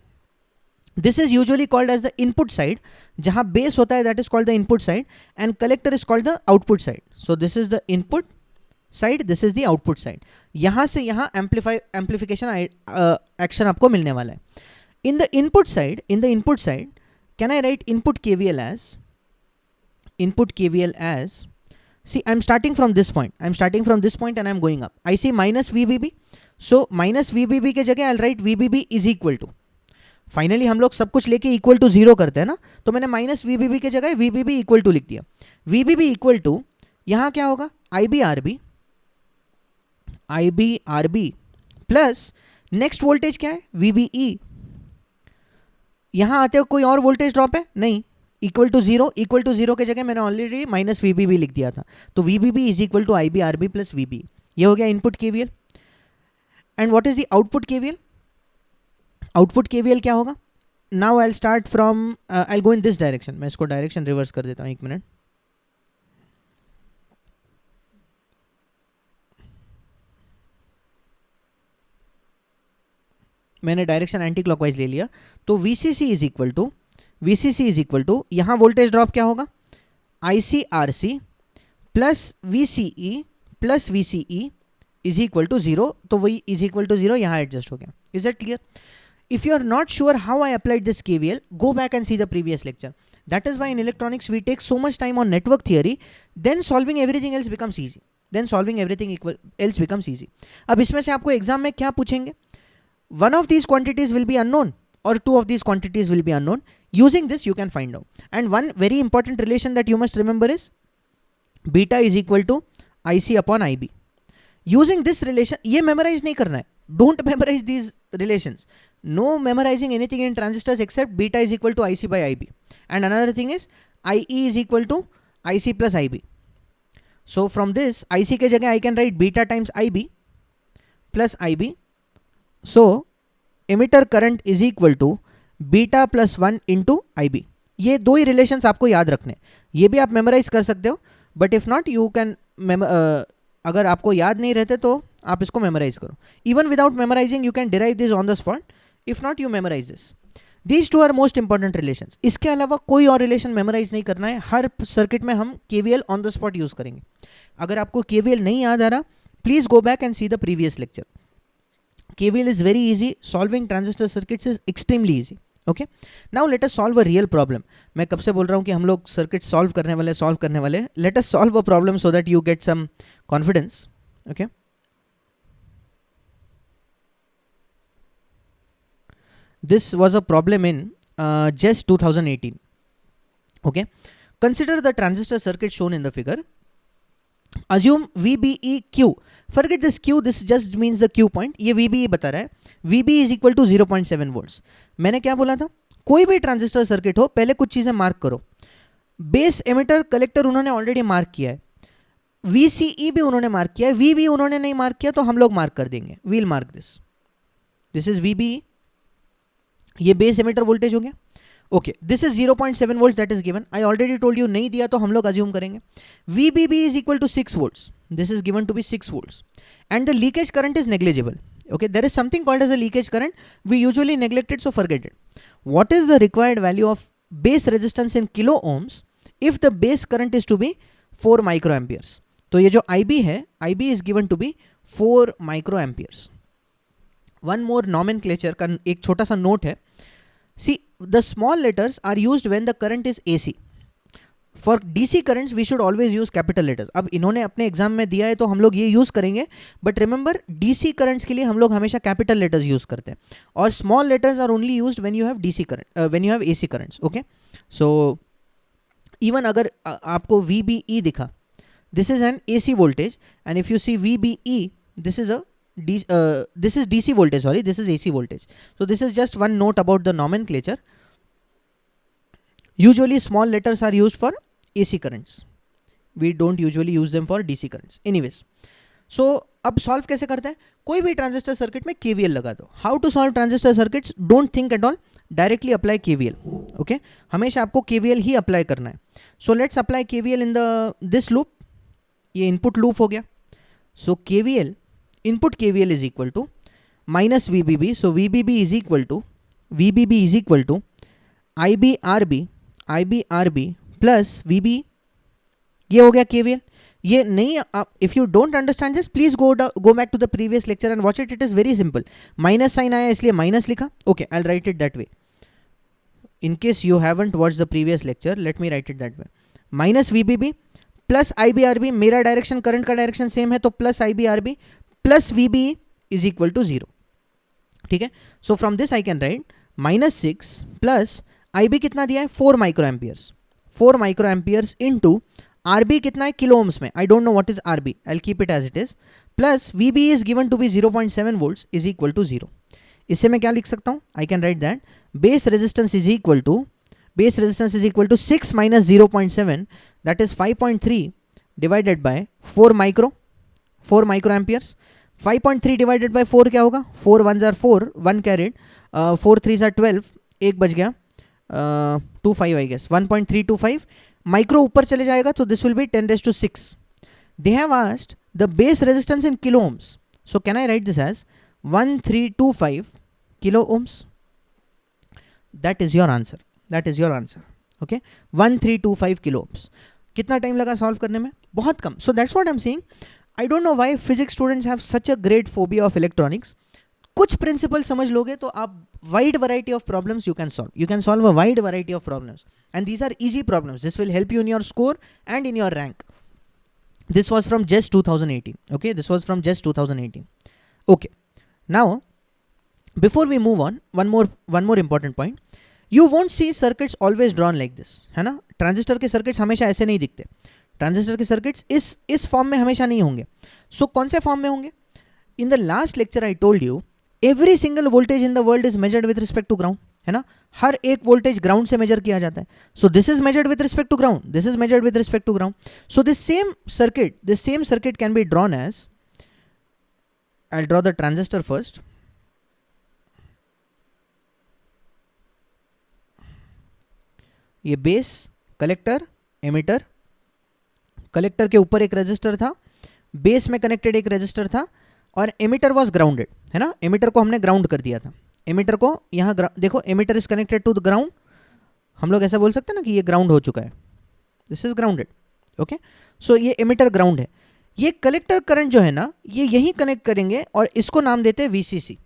This is usually called as the input side. जहाँ base होता है that is called the input side and collector is called the output side. So this is the input side, this is the output side. यहाँ से यहाँ amplification action आपको मिलने वाला है. In the input side, can I write input KVL as, see I'm starting from this point and I'm going up. I see minus VBB. So minus VBB के जगह I'll write VBB is equal to. Finally हम लोग सब कुछ लेके equal to zero करते हैं ना, तो मैंने माइनस VBB के जगह VBB इक्वल टू लिख दिया. VBB इक्वल टू यहाँ क्या होगा, IB RB plus next voltage क्या है VBE. यहाँ आते हो कोई और वोल्टेज ड्रॉप है नहीं, इक्वल टू जीरो के जगह मैंने ऑलरेडी माइनस VBB लिख दिया था. तो VBB is equal to IB RB plus VB. ये हो गया input KVL. And what is the output KVL? Output KVL क्या होगा? Now I start from I go in this direction. मैं इसको डायरेक्शन रिवर्स कर देता हूँ, एक मिनट. मैंने डायरेक्शन एंटी क्लॉकवाइज ले लिया. तो VCC इज इक्वल टू यहाँ वोल्टेज ड्रॉप क्या होगा, ICRC plus VCE plus VCE is equal to zero. तो वही इज इक्वल टू जीरो यहाँ एडजस्ट हो गया. Is that clear? If you are not sure how I applied this KVL, go back and see the previous lecture. That is why in electronics we take so much time on network theory, then solving everything else becomes easy. अब इसमें से आपको exam में क्या पूछेंगे? One of these quantities will be unknown or two of these quantities will be unknown. Using this you can find out. And one very important relation that you must remember is beta is equal to IC upon IB. Using this relation, ये memorize नहीं करना है. Don't memorize these relations. No memorizing anything in transistors except beta is equal to IC by IB. And another thing is IE is equal to IC plus IB. So from this IC के जगह I can write beta times IB plus IB. So emitter current is equal to beta plus 1 into IB. ये दो ही relations आपको याद रखने. ये भी आप memorize कर सकते हो. But if not you can अगर आपको याद नहीं रहते तो आप इसको memorize करो. Even without memorizing you can derive this on the spot. If not you memorize this. These two are most important relations. इसके अलावा कोई और relation memorize नहीं करना है. हर circuit में हम KVL on the spot use करेंगे. अगर आपको KVL नहीं याद आ रहा, please go back and see the previous lecture. KVL is very easy. Solving transistor circuits is extremely easy. Okay. Now let us solve a real problem. मैं कब से बोल रहा हूँ कि हम लोग circuit solve करने वाले. Let us solve a problem so that you get some confidence. Okay. This was a problem in JES 2018. Okay. Consider the transistor circuit shown in the figure. Assume VBE Q, forget this Q, this just means the Q point, ये VBE बता रहा है, VB is equal to 0.7 volts. मैंने क्या बोला था, कोई भी ट्रांजिस्टर सर्किट हो पहले कुछ चीज़ें मार्क करो, बेस एमिटर कलेक्टर उन्होंने ऑलरेडी मार्क किया है, VCE भी उन्होंने मार्क किया है, VB उन्होंने नहीं मार्क किया तो हम लोग मार्क कर देंगे, we'll mark this, this is VBE, ये बेस एमिटर वोल्टेज हो गया। Okay, this is 0.7 volt that is given, I already told you, नहीं दिया तो हम लोग अज्यूम करेंगे। VBB is equal to 6 volts, this is given to be 6 volts, and the leakage current is negligible. Okay, there is something called as a leakage current, we usually neglect it, so forget it. What is the required value of base resistance in kilo ohms if the base current is to be 4 microamperes? तो ये जो IB है, IB is given to be 4 microamperes. One more nomenclature का एक छोटा सा note है, see the small letters are used when the current is AC. For DC currents we should always use capital letters. अब इन्होंने अपने exam में दिया है तो हम लोग ये यूज करेंगे, बट रिमेंबर DC करंट्स के लिए हम लोग हमेशा कैपिटल लेटर्स यूज करते हैं, और small letters are only used when you have DC current, when you have AC currents. Okay, so even अगर आपको VBE दिखा, this is an AC voltage, and if you see VBE, this is this is DC voltage, sorry, this is AC voltage. So this is just one note about the nomenclature. Usually small letters are used for AC currents. We don't usually use them for DC currents. Anyways, so अब solve कैसे करते हैं, कोई भी transistor circuit में KVL लगा दो। How to solve transistor circuits, don't think at all, directly apply KVL। Okay, हमेशा आपको KVL ही अप्लाई करना है। So let's apply KVL in the this loop, ये इनपुट लूप हो गया। So KVL, input KVL is equal to minus VBB, so VBB is equal to IBRB plus VB, ये हो गया KVL। ये नहीं, if you don't understand this please go back to the previous lecture and watch it, it is very simple. Minus sign आया इसलिए minus लिखा, okay, I write it that way. In case you haven't watch the previous lecture, let me write it that way, minus VBB plus IBRB, मेरा direction current का direction same है तो plus IBRB plus VBE is equal to 0। ठीक है, so from this I can write -6 plus IB कितना दिया है 4 माइक्रोएम्पियर्स, 4 माइक्रोएम्पियर्स into RB कितना है किलो ओम्स में, I don't know what is RB, I will keep it as it is, plus VB is given to be 0.7 volts is equal to 0। इससे मैं क्या लिख सकता हूँ, I can write that base resistance is equal to 6 minus 0.7, that is 5.3 divided by 4 microamperes. 5.3 divided by 4 क्या होगा, 4 1s are 4, 1 carried, 4 3s are 12, एक बच गया, 25 आई गेस, 1.325 माइक्रो ऊपर चले जाएगा तो this will be 10⁶। They have asked the base resistance in kilo ohms, so can I write this as 1325 kilo ohms, that is your answer, okay, 1325 kilo ohms. कितना time लगा solve करने में, बहुत कम। So that's what I am saying, I don't know why physics students have such a great phobia of electronics. कुछ principle समझ लोगे तो आप wide variety of problems you can solve a wide variety of problems, and these are easy problems. This will help you in your score and in your rank. This was from JES 2018. Okay, this was from JES 2018. Okay, now before we move on, one more important point. You won't see circuits always drawn like this, है ना। Transistor के circuits हमेशा ऐसे नहीं दिखते, transistor के circuits इस form में हमेशा नहीं होंगे। सो कौन से फॉर्म में होंगे, in the last lecture I told you every single voltage in the world is measured with respect to ground, है ना, हर एक वोल्टेज ग्राउंड से मेजर किया जाता है। So this is measured with respect to ground, this is measured with respect to ground. So this same circuit can be drawn as, I will draw the transistor first, ये base, collector, emitter, collector के ऊपर एक resistor था, base में connected एक resistor था, और emitter was grounded, है ना, एमिटर को हमने ग्राउंड कर दिया था। एमिटर को यहाँ देखो, emitter is connected to the ground, हम लोग ऐसा बोल सकते हैं ना कि ये ग्राउंड हो चुका है, दिस इज ग्राउंडेड। ओके, सो ये एमिटर ग्राउंड है। ये कलेक्टर करंट जो है ना, ये यहीं कनेक्ट करेंगे और इसको नाम देते हैं VCC,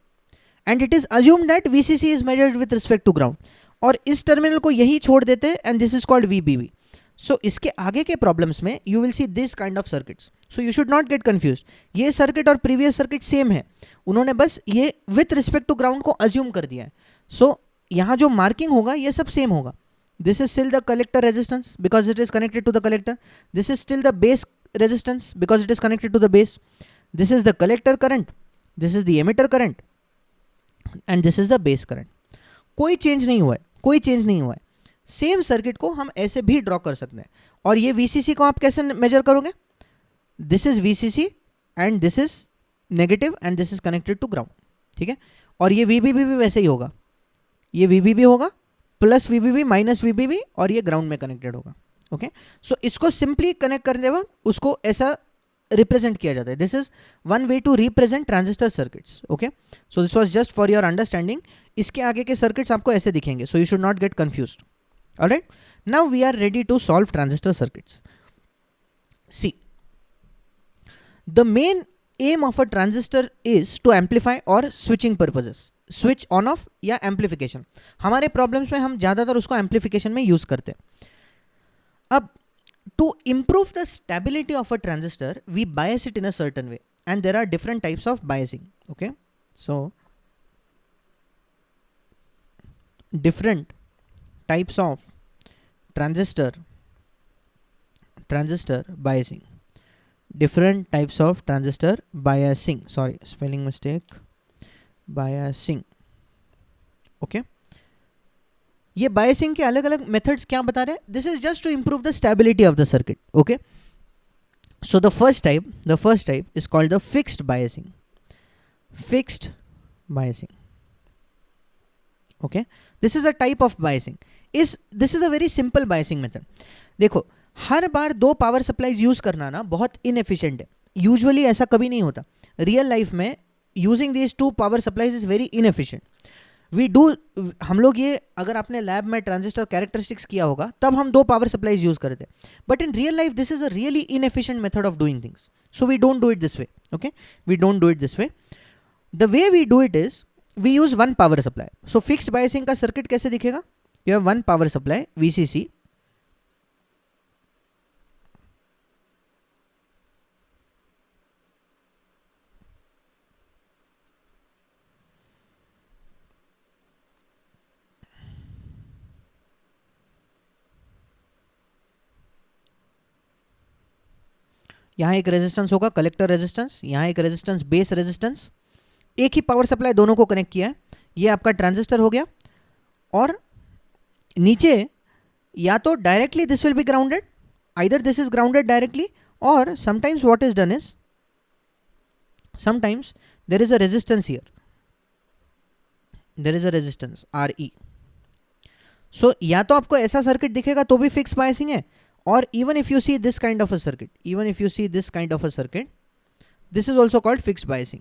and it is assume that VCC is measured with respect to ground, और इस टर्मिनल को यही छोड़ देते हैं, and this is called VBB। सो इसके आगे के प्रॉब्लम्स में you will see this kind of circuits, so you should not get confuse. ये सर्किट और प्रीवियस सर्किट सेम है, उन्होंने बस ये विथ रिस्पेक्ट टू ग्राउंड को अज्यूम कर दिया है। सो यहाँ जो मार्किंग होगा ये सब सेम होगा। This is still the collector resistance because it is connected to the collector, this is still the base resistance because it is connected to the base. This is the collector current, this is the emitter current and this is the base current. कोई change नहीं हुआ है, कोई change नहीं हुआ है. Same circuit को हम ऐसे भी ड्रॉ कर सकते हैं. और ये VCC को आप कैसे मेजर करोगे? This is VCC and this is negative and this is connected to ground. ठीक है. और ये VBB भी वैसे ही होगा, ये VBB होगा प्लस VBB माइनस VBB और ये ग्राउंड में कनेक्टेड होगा. ओके. सो इसको सिंपली कनेक्ट करने वक्त उसको ऐसा रिप्रेजेंट किया जाता है. This is one way to represent transistor circuits. Okay. So this was just for your understanding. इसके आगे के सर्किट्स आपको ऐसे दिखेंगे, so you should not get confused. Alright. Now we are ready to solve transistor circuits. See, the main aim of a transistor is to amplify or switching purposes. Switch on off या amplification. हमारे problems में हम ज़्यादातर उसको amplification में use करते हैं. अब to improve the stability of a transistor, we bias it in a certain way, and there are different types of biasing. Okay, so different types of transistor biasing. Different types of transistor biasing. Sorry, spelling mistake. Biasing. Okay. ये biasing के अलग अलग methods क्या बता रहे हैं? This is just to improve the stability of the circuit. Okay. So the first type is called the fixed biasing. Fixed biasing. Okay. This is a type of biasing. This is a very simple biasing method. देखो, हर बार दो power supplies use करना ना बहुत inefficient है. Usually ऐसा कभी नहीं होता. रियल लाइफ में using these two power supplies is very inefficient. हम लोग ये, अगर आपने लैब में ट्रांजिस्टर कैरेक्टरिस्टिक्स किया होगा तब हम दो पावर सप्लाईज यूज करते हैं. But in real life this is a really inefficient method of doing things. So we don't do it this way. Okay, we don't do it this way. The way we do it is we use one power supply. So fixed biasing का circuit कैसे दिखेगा? You have one power supply VCC. यहाँ एक resistance होगा collector resistance, यहाँ एक resistance base resistance. एक ही power supply दोनों को कनेक्ट किया है. ये आपका ट्रांजिस्टर हो गया. और नीचे या तो directly this will be grounded, either this is grounded directly, और sometimes what is done is sometimes there is a resistance here, there is a resistance RE. So या तो आपको ऐसा सर्किट दिखेगा तो भी फिक्स बायसिंग है, or even if you see this kind of a circuit, this is also called fixed biasing.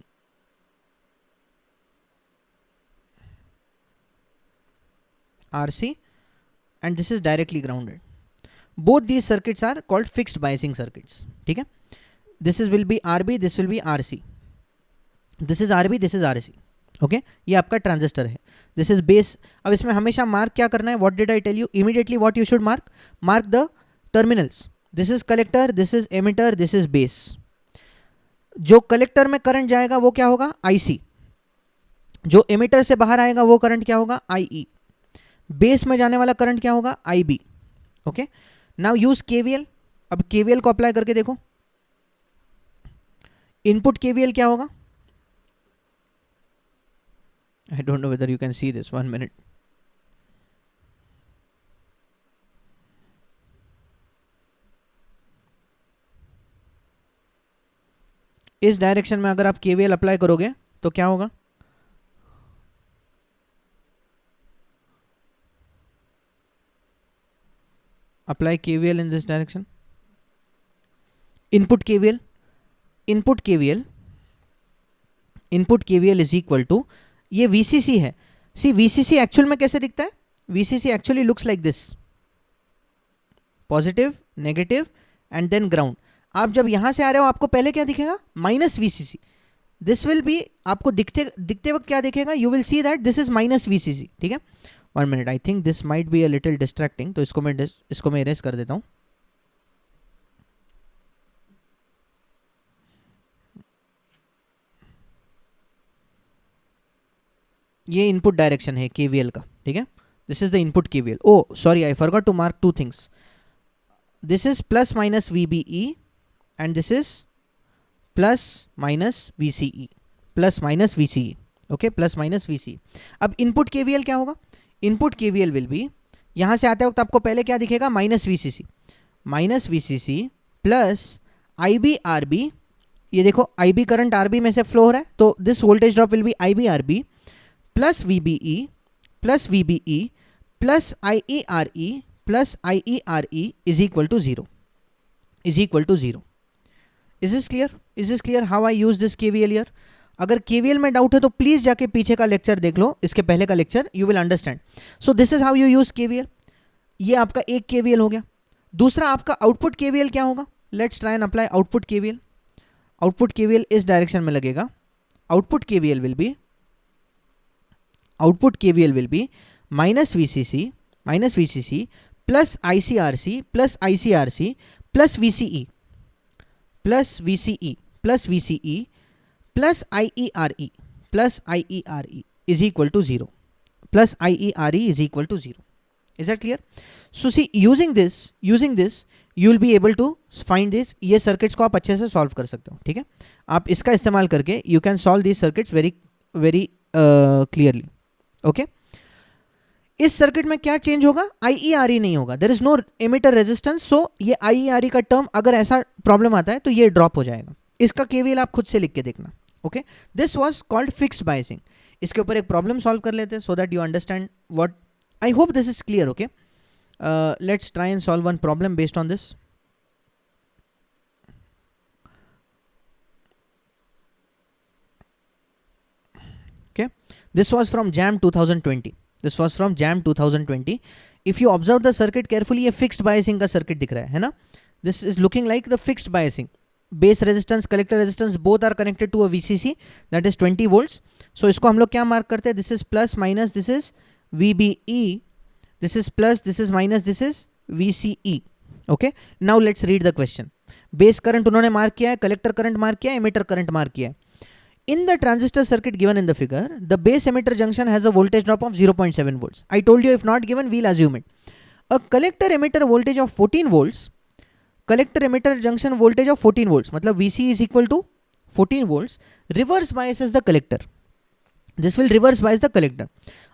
RC, and this is directly grounded. Both these circuits are called fixed biasing circuits. ठीक है. This will be RB, this will be RC. This is RB, this is RC. Okay, ये आपका transistor है. This is base. अब इसमें हमेशा mark क्या करना है? What did I tell you? Immediately what you should mark? Mark the terminals. This is collector, this is emitter, this is base. जो कलेक्टर में करंट जाएगा वो क्या होगा? IC. जो एमिटर से बाहर आएगा वो करंट क्या होगा? IE. बेस में जाने वाला करंट क्या होगा? IB. Okay. Now use KVL. अब KVL को अप्लाई करके देखो. इनपुट KVL क्या होगा? I don't know whether you can see this. 1 minute. इस डायरेक्शन में अगर आप KVL अप्लाई करोगे तो क्या होगा? Apply KVL in this direction. Input KVL is equal to, ये VCC है. सी VCC एक्चुअल में कैसे दिखता है? VCC actually looks like this, positive, negative and then ground. आप जब यहां से आ रहे हो आपको पहले क्या दिखेगा? Minus VCC. This will B, आपको दिखते वक्त क्या दिखेगा? You will see that this is minus VCC. ठीक है. 1 minute, I think this might be a little distracting, तो इसको मैं इरेज कर देता हूं. ये इनपुट डायरेक्शन है KVL का. ठीक है. This is the input KVL. Oh sorry, I forgot to mark 2 things. This is plus minus VBE and this is plus minus VCE, plus minus VCE, okay, plus minus VCE। अब input KVL क्या होगा? Input KVL will B, यहां से आते वक्त आपको पहले क्या दिखेगा? Minus VCC plus IB RB, ये देखो IB करंट RB में से फ्लो हो रहा है, तो this voltage drop will be IB RB plus VBE plus VBE plus IERE plus IERE is equal to zero, is equal to zero. Is this clear? Is this clear how I use this KVL here? अगर KVL में doubt है तो please जाके पीछे का lecture देख लो, इसके पहले का lecture, you will understand. So this is how you use KVL। ये आपका एक KVL हो गया। दूसरा आपका आउटपुट KVL क्या होगा? Let's try and apply output KVL। Output KVL इस डायरेक्शन में लगेगा। Output KVL will be minus VCC plus ICRC plus ICRC plus VCE plus VCE plus IERE is equal to zero, plus IERE is equal to zero. Is that clear? So see, using this you will be able to find this. ये circuits को आप अच्छे से solve कर सकते हो, ठीक है? आप इसका इस्तेमाल करके you can solve this circuits very very clearly, okay? इस सर्किट में क्या चेंज होगा? IERE नहीं होगा, there is no emitter resistance, so ये IERE का टर्म अगर ऐसा प्रॉब्लम आता है तो ये ड्रॉप हो जाएगा। इसका KVL आप खुद से लिख के देखना, okay? This was called fixed biasing. इसके ऊपर एक प्रॉब्लम सॉल्व कर लेते हैं so that you understand what, I hope this is clear, okay? Let's try and solve one problem based on this. Okay, this was from JAM 2020. This was from JAM 2020. If you observe the circuit carefully, ये fixed biasing का circuit दिख रहा है ना? This is looking like the fixed biasing. Base resistance, collector resistance both are connected to a VCC that is 20 volts. So इसको हम लोग क्या mark करते हैं? This is plus minus, this is VBE, this is plus, this is minus, this is VCE. Okay. Now let's read the question. Base current उन्होंने mark किया है, collector current mark किया है, emitter current mark किया है. In the transistor circuit given in the figure, the base emitter junction has a voltage drop of 0.7 volts. I told you if not given, we'll assume it. A collector emitter voltage of 14 volts, collector emitter junction voltage of 14 volts, मतलब VC is equal to 14 volts, reverse biases the collector. This will reverse bias the collector.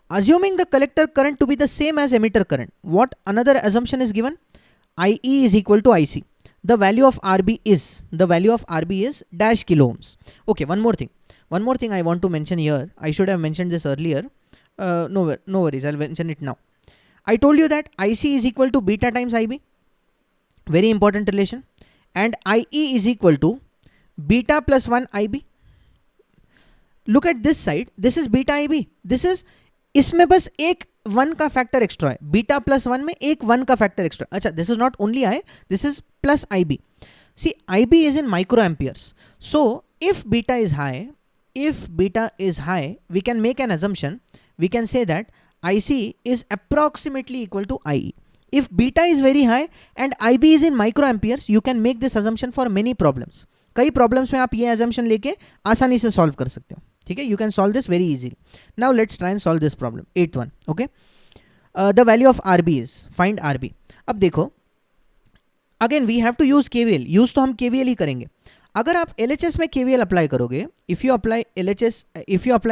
Assuming the collector current to be the same as emitter current, what another assumption is given? IE is equal to IC. The value of RB is dash kilo ohms. Okay, one more thing I want to mention here. I should have mentioned this earlier. No worries, I'll mention it now. I told you that IC is equal to beta times IB. Very important relation. And IE is equal to beta plus 1 IB. Look at this side. This is beta IB. This is, इसमें बस एक 1 का factor extra है, beta plus 1 में एक 1 का factor extra. अच्छा, this is not only I, this is plus IB. See, IB is in microamperes. So if beta is high, we can make an assumption. We can say that IC is approximately equal to IE. If beta is very high and IB is in microamperes, you can make this assumption for many problems. कई problems में आप ये assumption लेके आसानी से solve कर सकते हो, ठीक है? You can solve this very easily. Now let's try and solve this problem. 8th one, okay? The value of RB is, find RB. अब देखो, again we have to use KVL. Use तो हम KVL ही करेंगे. अगर आप LHS में KVL apply करोगे, if you apply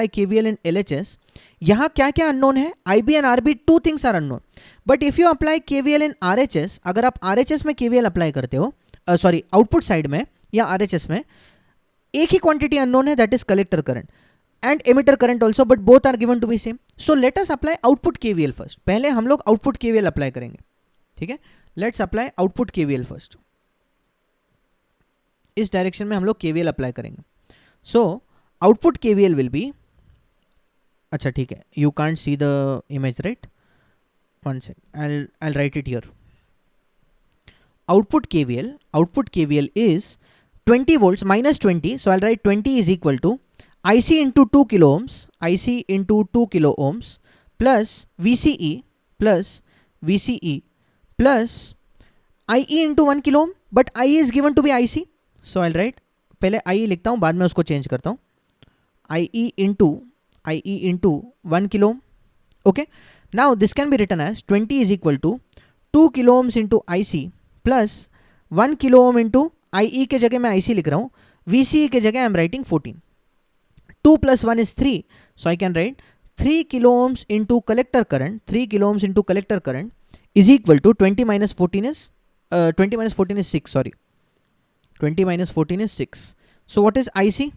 KVL in LHS, यहाँ क्या क्या अननोन है? IB and RB, two things are unknown. But if you apply KVL in RHS, अगर आप RHS में KVL अप्लाई करते हो, सॉरी आउटपुट साइड में या RHS में, एक ही क्वांटिटी अननोन है, that is collector current and emitter current also, but both are given to be same. So let us apply output KVL first. पहले हम लोग आउटपुट KVL अप्लाई करेंगे, ठीक है? Let's apply output KVL first. इस direction में हम लोग KVL अप्लाई करेंगे. So output KVL will be, अच्छा ठीक है, you can't see the image right, one sec, I'll write it here. Output KVL is 20 volts minus 20, so I'll write 20 is equal to IC into 2 kilo ohms plus VCE plus IE into 1 kilo ohm, but IE is given to be IC, so I'll write, पहले IE लिखता हूँ, बाद में उसको change करता हूँ, IE into 1 kilo ohm. Okay, now this can be written as 20 is equal to 2 kilo ohms into IC plus 1 kilo ohm into IE के जगह मैं IC लिख रहा हूँ, VCE के जगह I am writing 14. 2 plus 1 is 3, so I can write 3 kilo ohms into collector current, 3 kilo ohms into collector current is equal to 20 minus 14 is 6, sorry. 20 minus 14 is 6. So what is IC?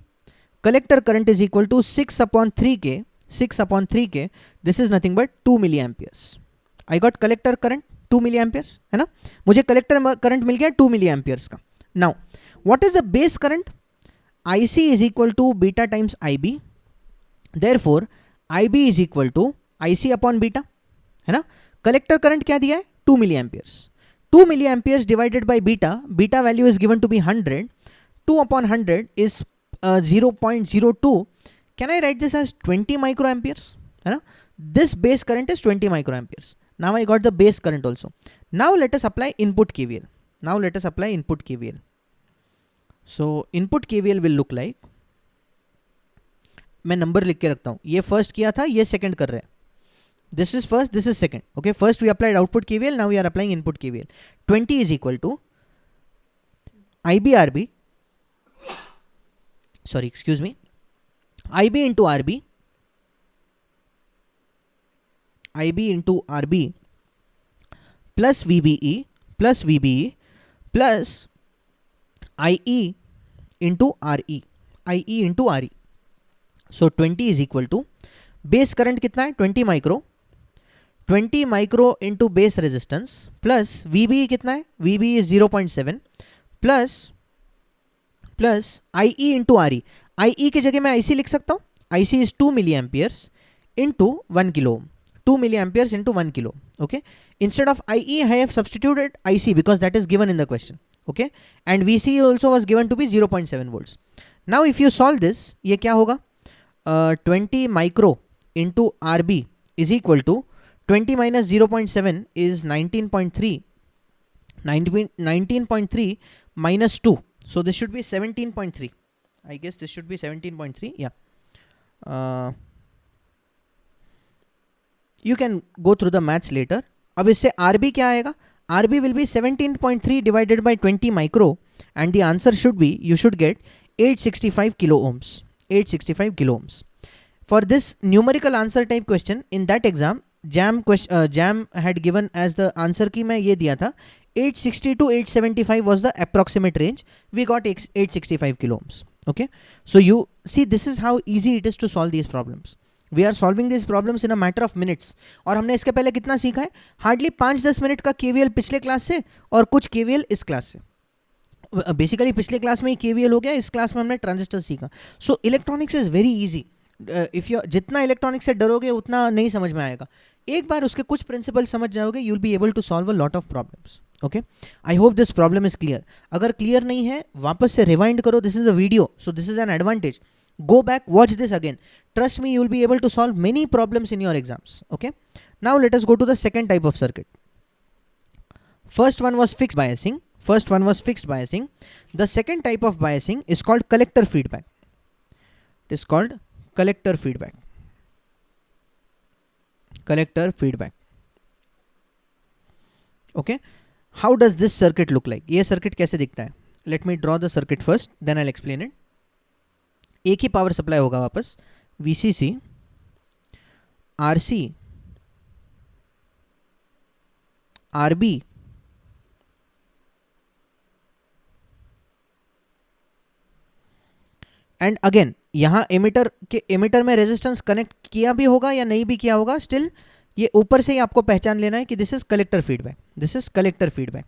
Collector current is equal to 6 upon 3K. 6 upon 3K. This is nothing but 2 milliamperes. I got collector current 2 milliamperes, है ना? मुझे collector current मिल गया 2 milliamperes का. Now, what is the base current? IC is equal to beta times IB. Therefore, IB is equal to IC upon beta, है ना? Collector current क्या दिया है? 2 milliamperes. 2 milliamperes divided by beta. Beta value is given to be 100. 2 upon 100 is 0.02. Can I write this as 20 microamperes? है ना? This base current is 20 microamperes. Now I got the base current also. Now let us apply input KVL. Now let us apply input KVL. So input KVL will look like, मैं number लिख के रखता हूँ, ये first किया था, ये second कर रहे हैं. This is first, this is second. Okay, first we applied output KVL, now we are applying input KVL. 20 is equal to IB into RB plus VBE plus IE into RE. So 20 is equal to base current कितना है? 20 micro into base resistance plus VBE कितना है? VBE is 0.7 plus IE into RE. IE के जगह मैं IC लिख सकता हूँ. IC is 2 milliamperes into 1 kilo ohm. 2 milliamperes into 1 kilo. Okay. Instead of IE, I have substituted IC because that is given in the question. Okay. And VC also was given to be 0.7 volts. Now if you solve this, ये क्या होगा? 20 micro into RB is equal to 20 minus 0.7 is 19.3. 19.3 minus 2. So this should be 17.3. I guess this should be 17.3. Yeah. You can go through the maths later. अब इससे RB क्या आएगा? RB will be 17.3 divided by 20 micro, and the answer should be, you should get 865 kilo ohms. 865 kilo ohms. For this numerical answer type question in that exam, JAM had given as the answer की मैं ये दिया था 860 to 875 was the approximate range. We got 865 kilo ohms. Okay, so you see this is how easy it is to solve these problems. We are solving these problems in a matter of minutes. और हमने इसके पहले कितना सीखा है? Hardly 5-10 minute का KVL पिछले class से और कुछ KVL इस क्लास से. बेसिकली पिछले क्लास में ही KVL हो गया, इस क्लास में हमने ट्रांजिस्टर सीखा. So electronics is very easy. If you जितना इलेक्ट्रॉनिक्स से डरोगे उतना नहीं समझ में आएगा. एक बार उसके कुछ प्रिंसिपल समझ जाओगे, you will be able to solve a lot of problems. Okay, I hope this problem is clear. अगर क्लियर नहीं है वापस से रिवाइंड करो. This is a video, so this is an advantage. Go back, watch this again. Trust me, you will be able to solve many problems in your exams. Okay. Now let us go to the second type of circuit. First one was fixed biasing. The second type of biasing is called collector feedback. It is called collector feedback. Okay. How does this circuit look like? ये circuit कैसे दिखता है? Let me draw the circuit first, then I'll explain it. एक ही power supply होगा वापस. VCC, RC, RB, and again यहाँ emitter में resistance connect किया भी होगा या नहीं भी किया होगा. स्टिल ये ऊपर से ही आपको पहचान लेना है कि दिस इज कलेक्टर फीडबैक.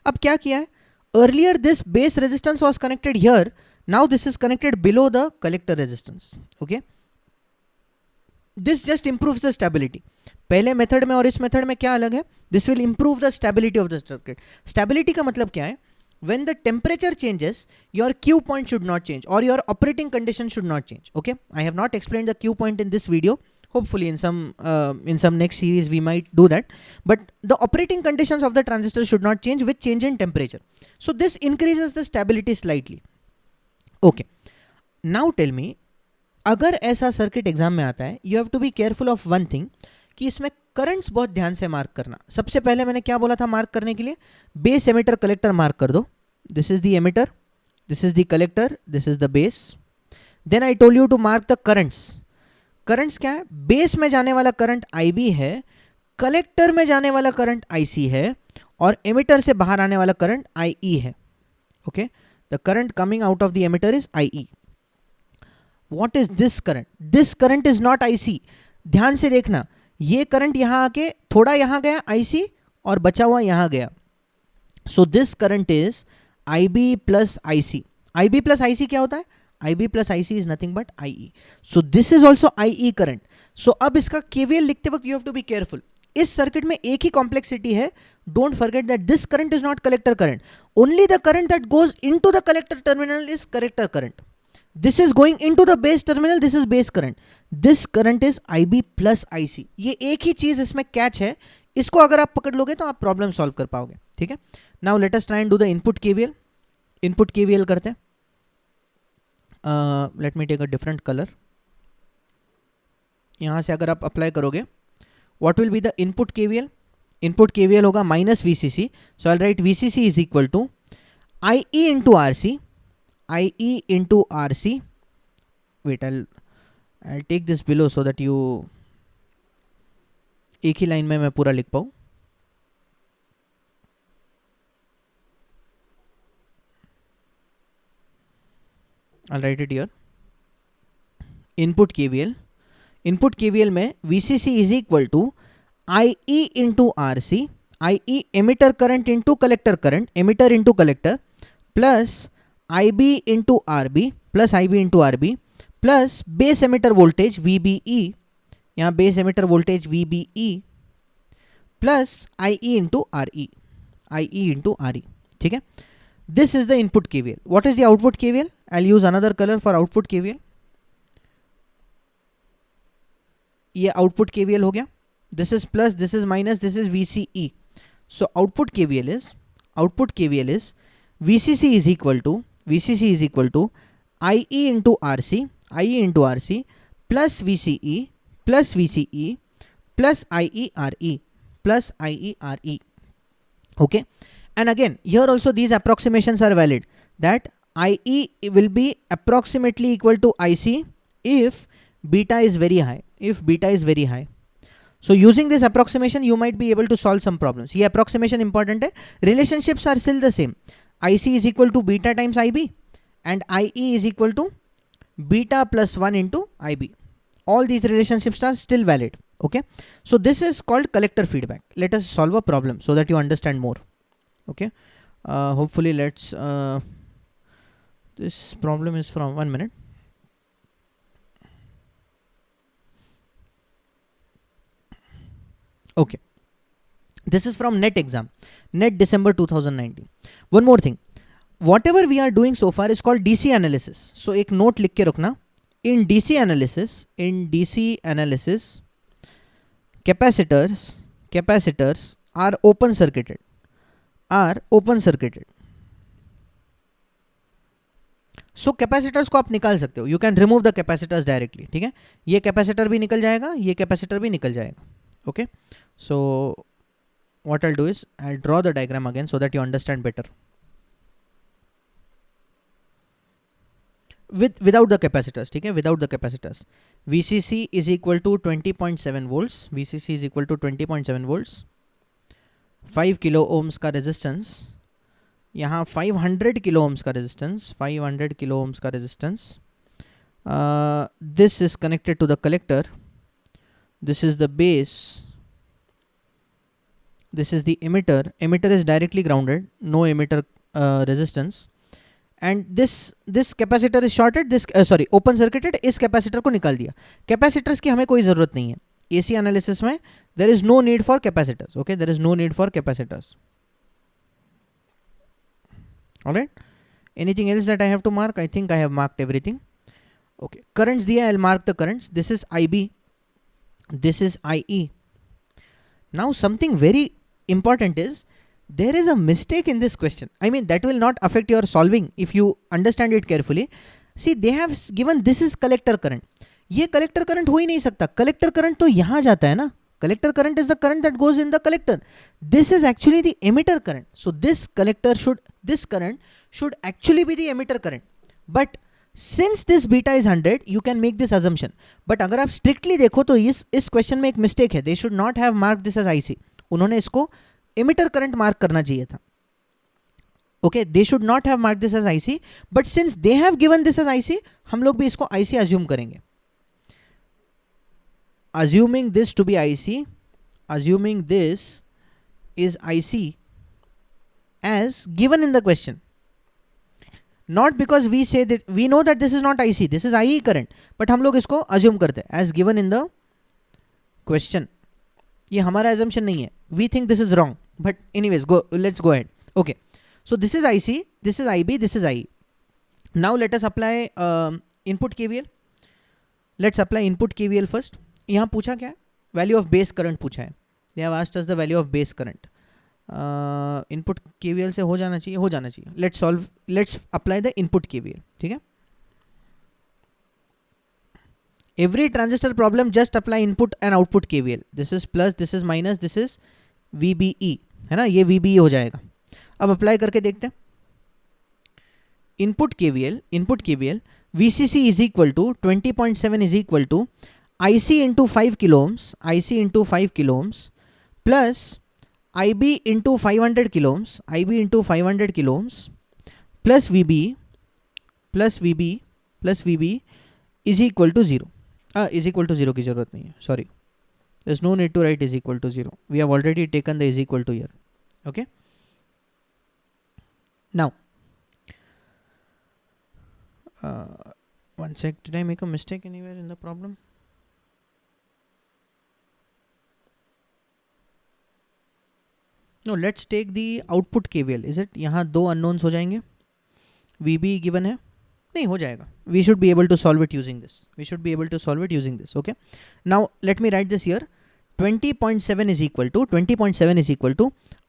अब क्या किया है? Earlier this base resistance was connected here. Now this is connected below the collector resistance. Okay, this just improves the stability. पहले मेथड में और इस मेथड में क्या अलग है? This will improve the stability of the circuit. Stability का मतलब क्या है? When the temperature changes, your Q point should not change or your operating condition should not change. Okay, I have not explained the Q point in this video. Hopefully in some next series we might do that. But the operating conditions of the transistor should not change with change in temperature. So this increases the stability slightly. ओके, now tell me, अगर ऐसा circuit exam में आता है, you have to be careful of one thing कि इसमें currents बहुत ध्यान से मार्क करना. सबसे पहले मैंने क्या बोला था मार्क करने के लिए? बेस एमिटर कलेक्टर मार्क कर दो. this is the emitter, this is the collector, this is the base. Then I told you to mark the currents. Currents क्या है? बेस में जाने वाला करंट IB है, कलेक्टर में जाने वाला करंट IC है, और एमिटर से बाहर आने वाला करंट IE है. Okay, the current coming out of the emitter is IE. What is this current? This current is not IC. ध्यान से देखना, ये करंट यहां आके थोड़ा यहां गया IC और बचा हुआ यहां गया. So this current is IB plus IC. IB plus IC क्या होता है? IB plus IC is nothing but IE. So this is also IE current. So अब इसका KVL लिखते वक्त you have to be careful. इस सर्किट में एक ही कॉम्प्लेक्सिटी है. Don't forget that this current is not collector current. Only the current that goes into the collector terminal is collector current. This is going into the base terminal, this is base current. This current is IB plus IC. ये एक ही चीज इसमें catch है. इसको अगर आप पकड़ लोगे तो आप प्रॉब्लम सॉल्व कर पाओगे. ठीक है. Now let us try and do the input KVL. Input KVL करते हैं. Let me take a different colour. यहां से अगर आप अप्लाई करोगे, what will be the input KVL? Input KVL होगा minus VCC. So I write VCC is equal to IE into RC. IE into RC. Wait, I'll take this below so that you एक ही line में मैं पूरा लिख पाऊँ. I'll write it here. Input KVL. Input KVL में VCC is equal to IE into RC. IE emitter current into collector current. Emitter into collector plus IB into RB plus IB into RB plus base emitter voltage VBE. यहाँ base emitter voltage VBE plus IE into RE. IE into RE. ठीक है. This is the input KVL. What is the output KVL? I'll use another color for output KVL. ये output KVL हो गया. This is plus, this is minus, this is VCE. So output KVL is VCC is equal to IE into RC plus VCE plus IERE. Okay, and again here also these approximations are valid, that IE will be approximately equal to IC if beta is very high. So using this approximation you might be able to solve some problems. ये approximation important है. Relationships are still the same. IC is equal to beta times IB and IE is equal to beta plus 1 into IB. All these relationships are still valid. Okay, so this is called collector feedback. Let us solve a problem so that you understand more. Okay, hopefully let's this problem is from 1 minute. Okay, this is from NET exam, NET December 2019. One more thing, whatever we are doing so far is called DC analysis. So एक note लिख के रखना. In DC analysis, capacitors are open circuited. So capacitors को आप निकाल सकते हो. You can remove the capacitors directly. ठीक है, ये कैपेसिटर भी निकल जाएगा, ये कैपेसिटर भी निकल जाएगा. Okay, so what I'll do is I'll draw the diagram again so that you understand better. Without the capacitors, ठीक है, without the capacitors, VCC is equal to 20.7 volts. VCC is equal to 20.7 volts. 5 kilo ohms का resistance, यहाँ 500 kilo ohms का resistance, 500 kilo ohms का resistance. This is connected to the collector. This is the base. This is the emitter. Emitter is directly grounded, no emitter resistance. And this capacitor is shorted. This open circuited. इस capacitor को निकाल दिया. Capacitors की हमें कोई ज़रूरत नहीं है. AC analysis में there is no need for capacitors. Okay, there is no need for capacitors. All right. Anything else that I have to mark? I think I have marked everything. Okay. Currents दिया. I'll mark the currents. This is IB. This is IE. Now something very important is there is a mistake in this question. I mean that will not affect your solving if you understand it carefully. See, they have given this is collector current. ये collector current हो ही नहीं सकता. Collector current तो यहाँ जाता है ना. Collector current is the current that goes in the collector. This is actually the emitter current. So this current should actually be the emitter current. But since this beta is 100, you can make this assumption. But अगर आप strictly देखो तो इस question में एक mistake है. They should not have marked this as IC. उन्होंने इसको emitter current mark करना चाहिए था. Okay, they should not have marked this as IC. But since they have given this as IC, हम लोग भी इसको IC assume करेंगे. Assuming this to be IC, assuming this is IC as given in the question. Not because we say that we know that this is not IC, this is IE current, but हम लोग इसको assume करते हैं as given in the question. ये हमारा assumption नहीं है. We think this is wrong, but anyways, let's go ahead. Okay, so this is IC, this is IB, this is IE. Now let us apply input KVL. Let's apply input KVL first. यहाँ पूछा क्या है? Value of base current पूछा है. They have asked us the value of base current. Input KVL से हो जाना चाहिए. Let's apply the input KVL. ठीक है? Every transistor problem just apply input and output KVL. This is plus, this is minus, this is VBE. है ना? ये VBE हो जाएगा. अब अप्लाई करके देखते हैं. Input KVL, VCC is equal to 20.7 is equal to IC into 5 kilo ohms plus IB into 500 kilo ohms plus VB is equal to 0. Is equal to 0 की जरूरत नहीं है. Sorry, there's no need to write is equal to 0. We have already taken the is equal to here. Okay. Now, one sec. Did I make a mistake anywhere in the problem? No, let's take the output KVL. Is it? यहाँ दो unknowns हो जाएंगे. VB given है? नहीं हो जाएगा. We should be able to solve it using this. Okay. Now let me write this here. 20.7 is equal to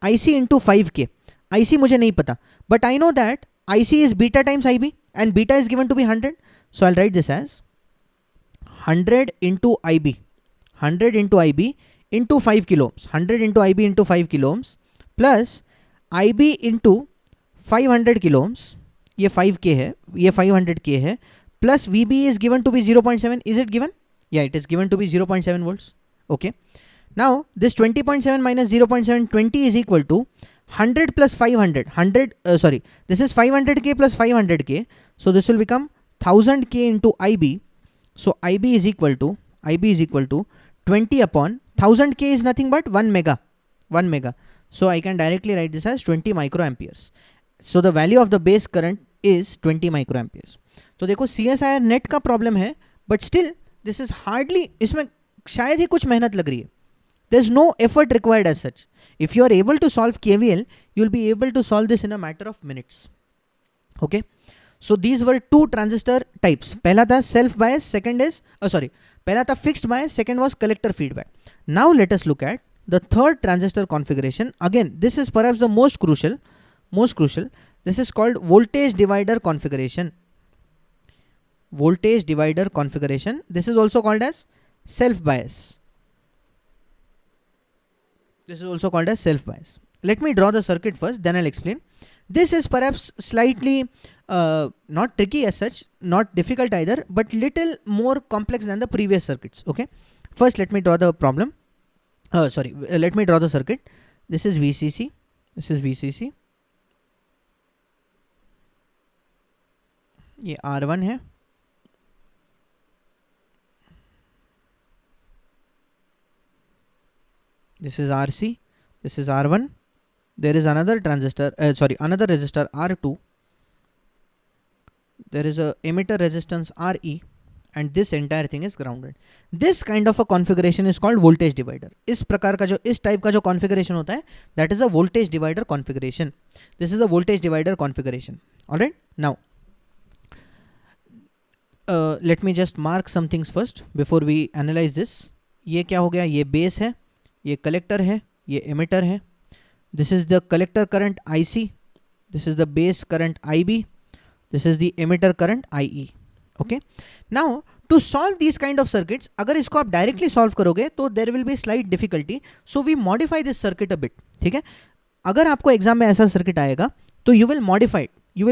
IC into 5K. IC मुझे नहीं पता. But I know that IC is beta times IB and beta is given to be 100. So I'll write this as 100 into IB into 5 kilo ohms. 100 into IB into 5 kilo ohms plus IB into 500 kilo ohms. ये 5K है, ये 500K है, plus VB is given to be 0.7. Is it given? Yeah, it is given to be 0.7 volts. Okay. Now this 20.7 minus 0.7, 20 is equal to 100 plus 500. This is 500K plus 500K. So this will become 1000K into IB. So IB is equal to 20 upon 1000K is nothing but 1 mega. So I can directly write this as 20 microamperes. So the value of the base current is 20 microamperes. तो देखो CSIR net का problem है, but still this is hardly, इसमें शायद ही कुछ मेहनत लग रही है. There's no effort required as such. If you are able to solve KVL, you'll be able to solve this in a matter of minutes. Okay. So these were two transistor types. पहला था self bias, second is पहला था fixed bias, second was collector feedback. Now let us look at the third transistor configuration. Again, this is perhaps the most crucial. This is called voltage divider configuration. This is also called as self bias. Let me draw the circuit first, then I'll explain. This is perhaps slightly not tricky as such, not difficult either, but little more complex than the previous circuits. Okay. First, let me draw the problem. Let me draw the circuit. This is VCC. ये R1 है. This is RC. This is R1. There is another transistor, another resistor R2. There is a emitter resistance RE, and this entire thing is grounded. This kind of a configuration is called voltage divider. इस type का जो configuration होता है, that is a voltage divider configuration. This is a voltage divider configuration. Alright. Now, let me just mark some things first before we analyze this. ये क्या हो गया? ये base है, ये collector है, ये emitter है. This is the collector current IC. This is the base current IB. This is the emitter current IE. Okay. Now to solve this kind of circuits, अगर इसको आप डायरेक्टली सॉल्व करोगे तो there will be slight difficulty, so we modify this circuit a bit. ठीक है, अगर आपको exam में ऐसा सर्किट आएगा तो you will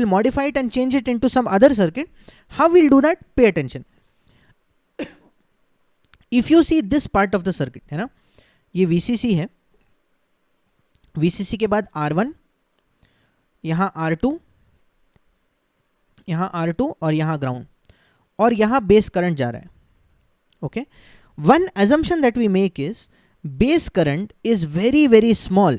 modify it and change it into some other circuit. How will do that? Pay attention. If you see this part of the circuit, है ना, ये VCC है, VCC के बाद R1, यहाँ R2, यहाँ R2 और यहाँ ग्राउंड, और यहाँ बेस करंट जा रहा है. Okay, one assumption that we make is base current is very very small.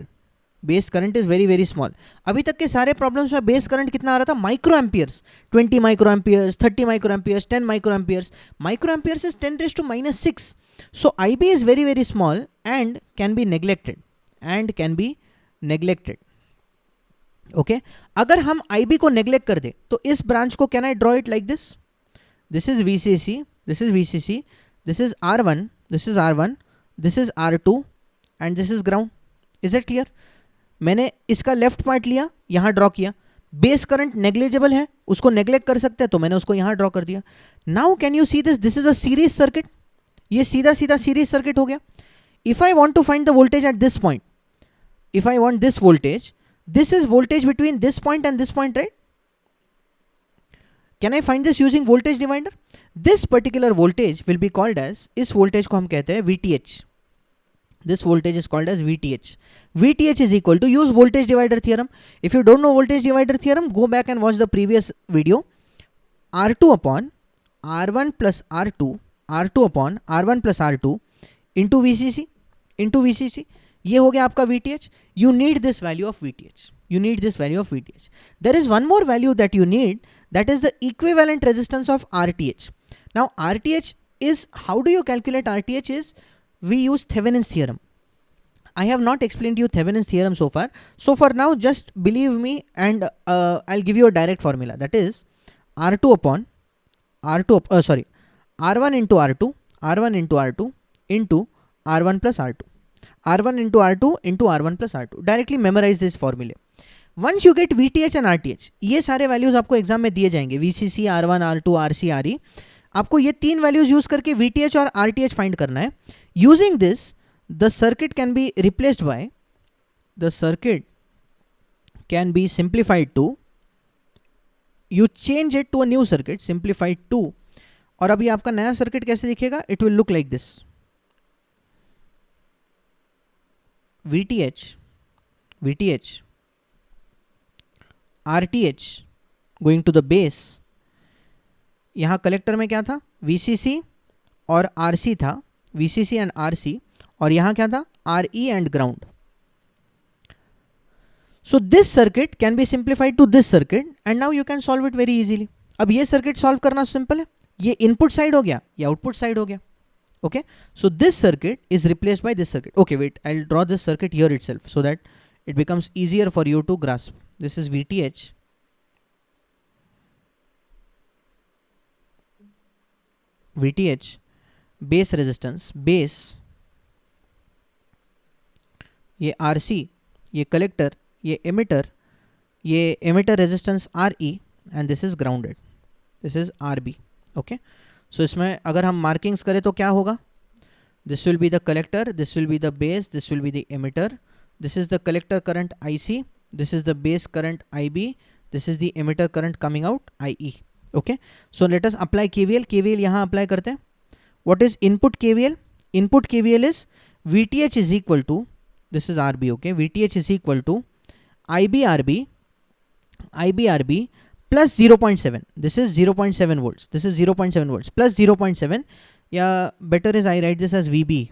Base current is very very small. अभी तक के सारे प्रॉब्लम्स में बेस करंट कितना आ रहा था? Micro amperes, 20 micro amperes, 30 micro amperes, 10 micro amperes. Micro amperes is 10⁻⁻⁶. So IB is very very small and can be neglected. Okay, अगर हम IB को नेग्लेक्ट कर दे तो इस ब्रांच को can I draw it like this? This is VCC, this is VCC, this is R1, this is R1, this is R2 and this is ground. Is it clear? मैंने इसका left part लिया, यहाँ draw किया. Base current negligible है, उसको neglect कर सकते हैं, तो मैंने उसको यहाँ ड्रॉ कर दिया. Now can you see this? This is a series circuit. ये सीधा सीधा सीरीज सर्किट हो गया. If I want to find the voltage at this point, if I want this voltage, this is voltage between this point and this point, right? Can I find this using voltage divider? This particular voltage will be called as, इस voltage को हम कहते हैं VTH. This voltage is called as VTH. VTH is equal to, use voltage divider theorem. If you don't know voltage divider theorem, go back and watch the previous video. R2 upon R1 plus R2, R2 upon R1 plus R2 into VCC. ये हो गया आपका VTH. You need this value of VTH. There is one more value that you need, that is the equivalent resistance of RTH. Now RTH is, how do you calculate RTH? Is we use Thevenin's theorem. I have not explained you Thevenin's theorem so far. So for now, just believe me and I'll give you a direct formula. That is R1 into R2, into R1 plus R2. R1 into R2 into R1 plus R2. Directly memorize this formula. Once you get VTH and RTH, ये सारे values आपको exam में दिए जाएंगे. VCC, R1, R2, RC, RE. आपको ये तीन values use करके VTH और RTH फाइंड करना है. Using this, the circuit can be replaced by, the circuit can be simplified to, you change it to a new circuit, simplified to. और अभी आपका नया सर्किट कैसे दिखेगा? It will look like this. VTH, RTH going to the base. यहाँ collector में क्या था? VCC और RC था, VCC एंड RC. और यहाँ क्या था? RE and ground. So this circuit can be simplified to this circuit and now you can solve it very easily. अब ये सर्किट सॉल्व करना सिंपल है. ये इनपुट साइड हो गया, ये आउटपुट साइड हो गया. Okay, so this circuit is replaced by this circuit. Okay, wait, I'll draw this circuit here itself so that it becomes easier for you to grasp. This is VTH. Base resistance, base. ये RC, ये collector, ये emitter resistance RE, and this is grounded. This is RB. Okay. सो इसमें अगर हम markings करें तो क्या होगा? This will be the collector, this will be the base, this will be the emitter. This is the collector current IC, this is the base current IB, this is the emitter current coming out IE. Okay, so let us apply KVL यहाँ apply करते हैं. What is input KVL? Input KVL is VTH is equal to, this is RB. Okay, VTH is equal to IBRB plus 0.7. This is 0.7 volts. This is 0.7 volts plus 0.7. Yeah, better is I write this as VB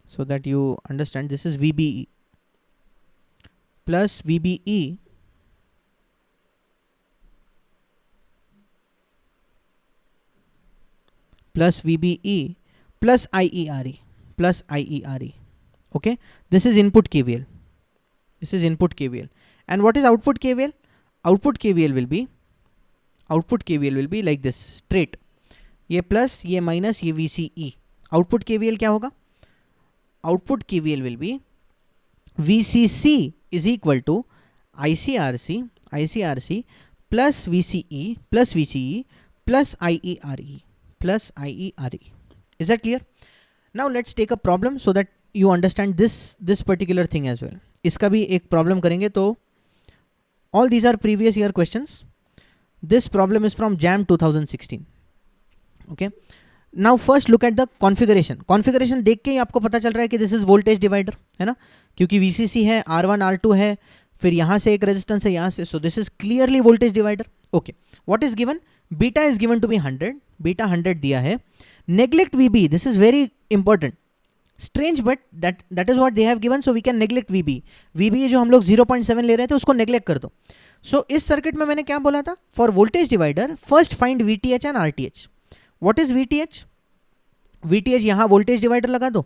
so that you understand. This is VBE plus VBE plus VBE plus IERE. Okay, this is input KVL. And what is output KVL? Output KVL will be like this, straight. ये plus, ये minus, ये VCE. Output KVL क्या होगा? Output KVL will be VCC is equal to ICRC plus VCE plus IERE plus IE/RE. Is that clear? Now let's take a problem so that you understand this particular thing as well. इसका भी एक problem करेंगे तो all these are previous year questions. This problem is from JAM 2016. Okay. Now first look at the configuration. Configuration देख के ही आपको पता चल रहा है कि this is voltage divider, है ना, क्योंकि VCC है, R1 R2 है, फिर यहाँ से एक रेजिस्टेंस है यहाँ से, so this is clearly voltage divider. Okay. What is given? Beta is given to be 100. Beta 100 दिया है. Neglect VB. This is very important. Strange, but that is what they have given, so we can neglect VB. VB जो हम लोग 0.7 ले रहे थे उसको neglect कर दो. So इस सर्किट में मैंने क्या बोला था? For voltage divider, first find VTH and RTH. What is VTH? VTH यहाँ voltage divider लगा दो.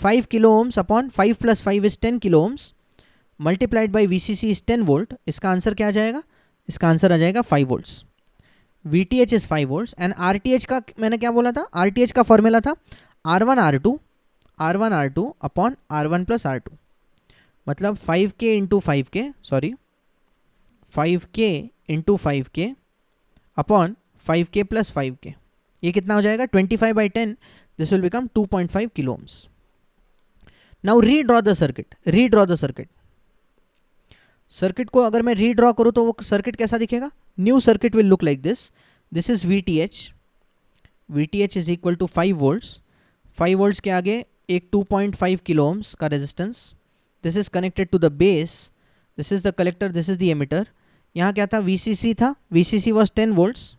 5 kilo ohms upon 5 plus 5 is 10 kilo ohms multiplied by VCC is 10 volt. इसका आंसर क्या आ जाएगा? इसका आंसर आ जाएगा 5 volts. VTH is 5 volts and RTH का मैंने क्या बोला था? RTH का फॉर्मूला था R1 R2 upon R1 plus R2, मतलब 5K into 5K, sorry, 5K into 5K upon 5K plus 5K. ये कितना हो जाएगा? 25 by 10. This will become 2.5 kilo ohms. Now redraw the circuit. Redraw the circuit. Circuit को अगर मैं redraw करूँ तो वो सर्किट कैसा दिखेगा? New circuit will look like this. This is VTH. VTH is equal to 5 volts. 5 volts के आगे एक 2.5 किलो ohms का resistance. This is connected to the base. This is the collector, this is the emitter. यहाँ क्या था? VCC था. VCC was 10 volts.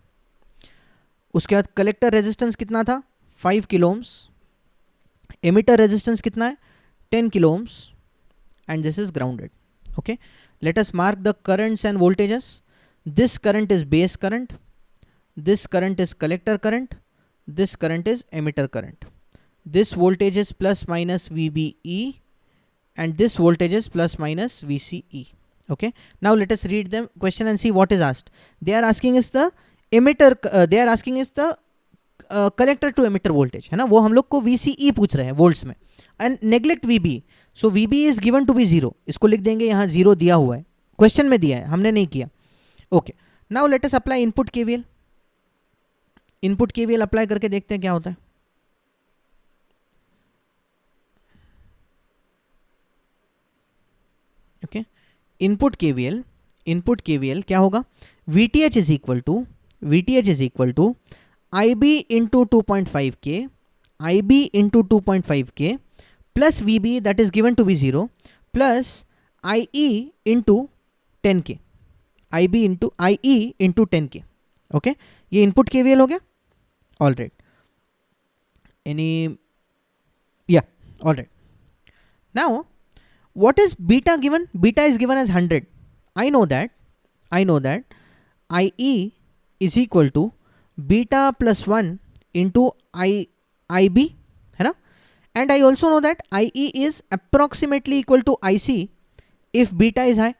उसके बाद कलेक्टर रेजिस्टेंस कितना था? 5 किलो ohms. एमिटर रेजिस्टेंस कितना है? 10 kilo ohms. And this is grounded. Okay. Let us mark the currents and voltages. This current is base current. This current is collector current. This current is emitter current. This voltage is plus minus VBE and this voltage is plus minus VCE. Okay. Now let us read the question and see what is asked. They are asking is the emitter. They are asking is the collector to emitter voltage, है ना? वो हम लोग को VCE पूछ रहे हैं volts में. And neglect VB. So VB is given to be 0. इसको लिख देंगे, यहाँ 0 दिया हुआ है, क्वेश्चन में दिया है, हमने नहीं किया. Okay. Now let us apply input KVL. Input KVL apply करके देखते हैं क्या होता है. ओके. इनपुट KVL क्या होगा? VTH is equal to IB into 2.5K, IB into 2.5K plus VB that is given to be 0 plus IE into 10K. IE into 10K. Okay. ये input KVL हो गया. All right. Yeah. All right. Now, what is beta given? Beta is given as 100. I know that IE is equal to beta plus 1 into IB, है ना? And I also know that IE is approximately equal to IC if beta is high.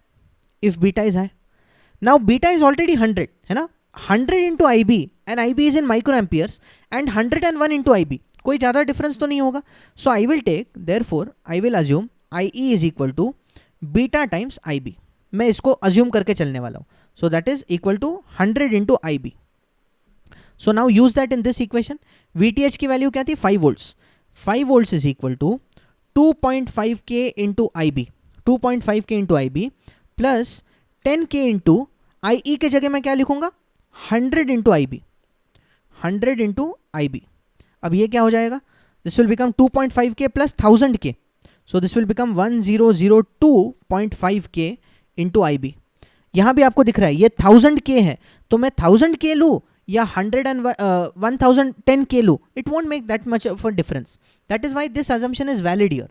Now beta is already 100, है ना? 100 into IB and IB is in microamperes and 101 into IB. कोई ज़्यादा difference तो नहीं होगा. So I will take, therefore I will assume IE is equal to beta times IB. मैं इसको assume करके चलने वाला हूँ. So that is equal to 100 into IB. So now use that in this equation. VTH की value क्या थी? 5 volts. 5 volts is equal to 2.5K into IB. 2.5K into IB plus 10K into IE के जगह मैं क्या लिखूंगा? 100 into IB. 100 into IB. अब ये क्या हो जाएगा? This will become 2.5K plus 1000K. So this will become 1002.5K into IB. यहाँ भी आपको दिख रहा है ये 1000K है, तो मैं 1000K लूँ या 1010K लूँ, it won't make that much of a difference. That is why this assumption is valid here.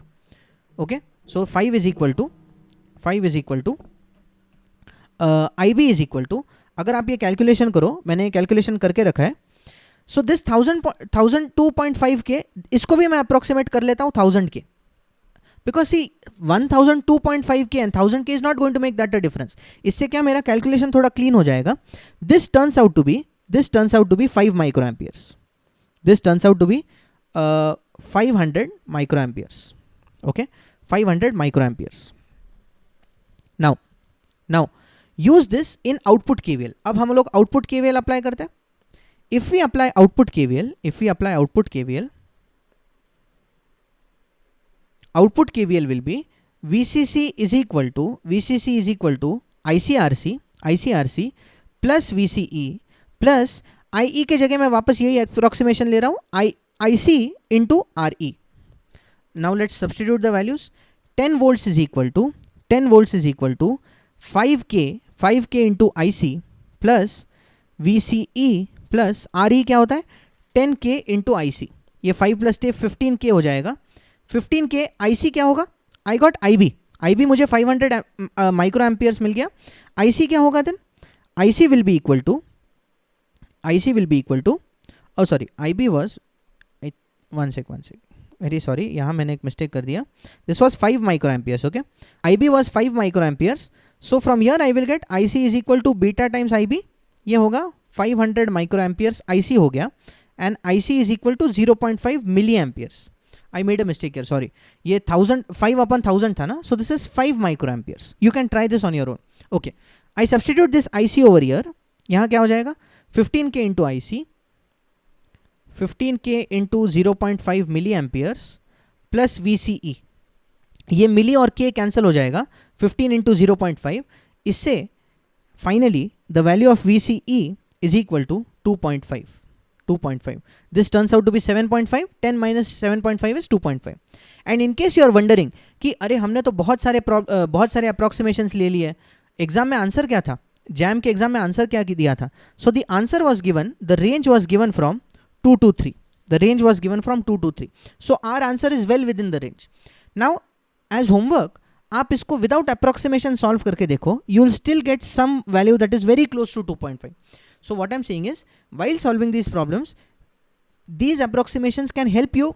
Okay, so 5 is equal to IB is equal to, अगर आप ये कैलकुलेशन करो, मैंने कैलकुलेशन करके रखा है. So this 1002.5K, इसको भी मैं अप्रोक्सीमेट कर लेता हूँ 1000K. Because see 1002.5K and 1000K is not going to make that a difference. इससे क्या मेरा कैलकुलेशन थोड़ा क्लीन हो जाएगा. This turns out to be 5 microamperes. This turns out to be 500 microamperes. Okay, 500 microamperes. Now use this in output KVL. अब हम लोग output KVL apply करते हैं. if we apply output KVL, output KVL will be VCC is equal to ICRC plus VCE plus IE के जगह मैं वापस यही अप्रोक्सीमेशन ले रहा हूँ, IC into RE. Now let's substitute the values. 10 volts is equal to 5K into IC plus VCE plus RE क्या होता है 10K into IC. ये 5 plus 10 15K हो जाएगा. 15K IC क्या होगा, I got IB मुझे 500 माइक्रो एम्पियर्स मिल गया. IC क्या होगा then, IC will be equal to oh sorry, IB was one sec, very sorry, यहाँ मैंने एक मिस्टेक कर दिया. This was 5 microamperes, okay. IB was 5 microamperes. So from here I will get IC is equal to beta times IB. ये होगा 500 microamperes IC हो गया, and IC is equal to 0.5 milliamperes. I made a mistake here, sorry. ये 5/1000 था ना, so this is 5 microamperes. You can try this on your own. Okay, I substitute this IC over here. यहाँ क्या हो जाएगा 15K into IC, 15K into 0.5 milliamperes plus VCE. ये मिली और K cancel हो जाएगा, 15 into 0.5. इससे finally the value of VCE is equal to 2.5. This turns out to be 7.5. 10 minus 7.5 is 2.5. And in case you are wondering कि अरे हमने तो बहुत सारे approximations ले लिए, एग्जाम में आंसर क्या था, जैम के एग्जाम में आंसर क्या दिया था. So the answer was given, the range was given from 2 to 3. The range was given from 2 to 3. So our answer is well within the range. Now as homework आप इसको without approximation solve करके देखो, you will still get some value that is very close to 2.5. So what I'm saying is, while solving these problems, these approximations can help you,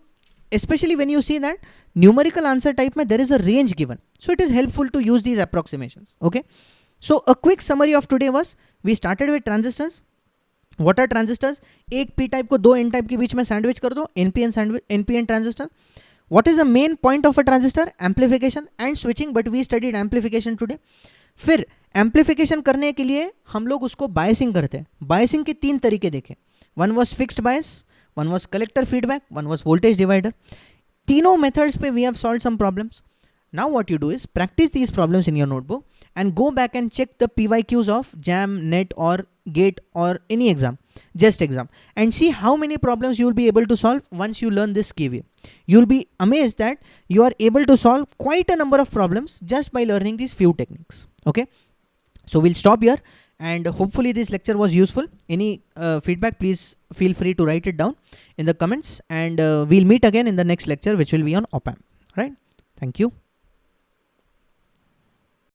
especially when you see that numerical answer type में there is a range given. So it is helpful to use these approximations. Okay. So a quick summary of today was, we started with transistors. What are transistors? एक p type को दो n type के बीच में sandwich कर दो, NPN transistor. What is the main point of a transistor? Amplification and switching, but we studied amplification today. फिर amplification करने के लिए हम लोग उसको बायसिंग करते हैं. बायसिंग के 3 तरीके देखे. One was fixed bias, one was collector feedback, one was voltage divider. तीनों मेथड्स पे we have solved some problems. Now what you do is practice these problems in your notebook and go back and check the PYQs of JAM, NET or GATE or any exam, just exam, and see how many problems you will be able to solve once you learn this KVL. You'll be amazed that you are able to solve quite a number of problems just by learning these few techniques. Okay, so we'll stop here, and hopefully this lecture was useful. Any feedback, please feel free to write it down in the comments, and we'll meet again in the next lecture, which will be on op amp. Right? Thank you.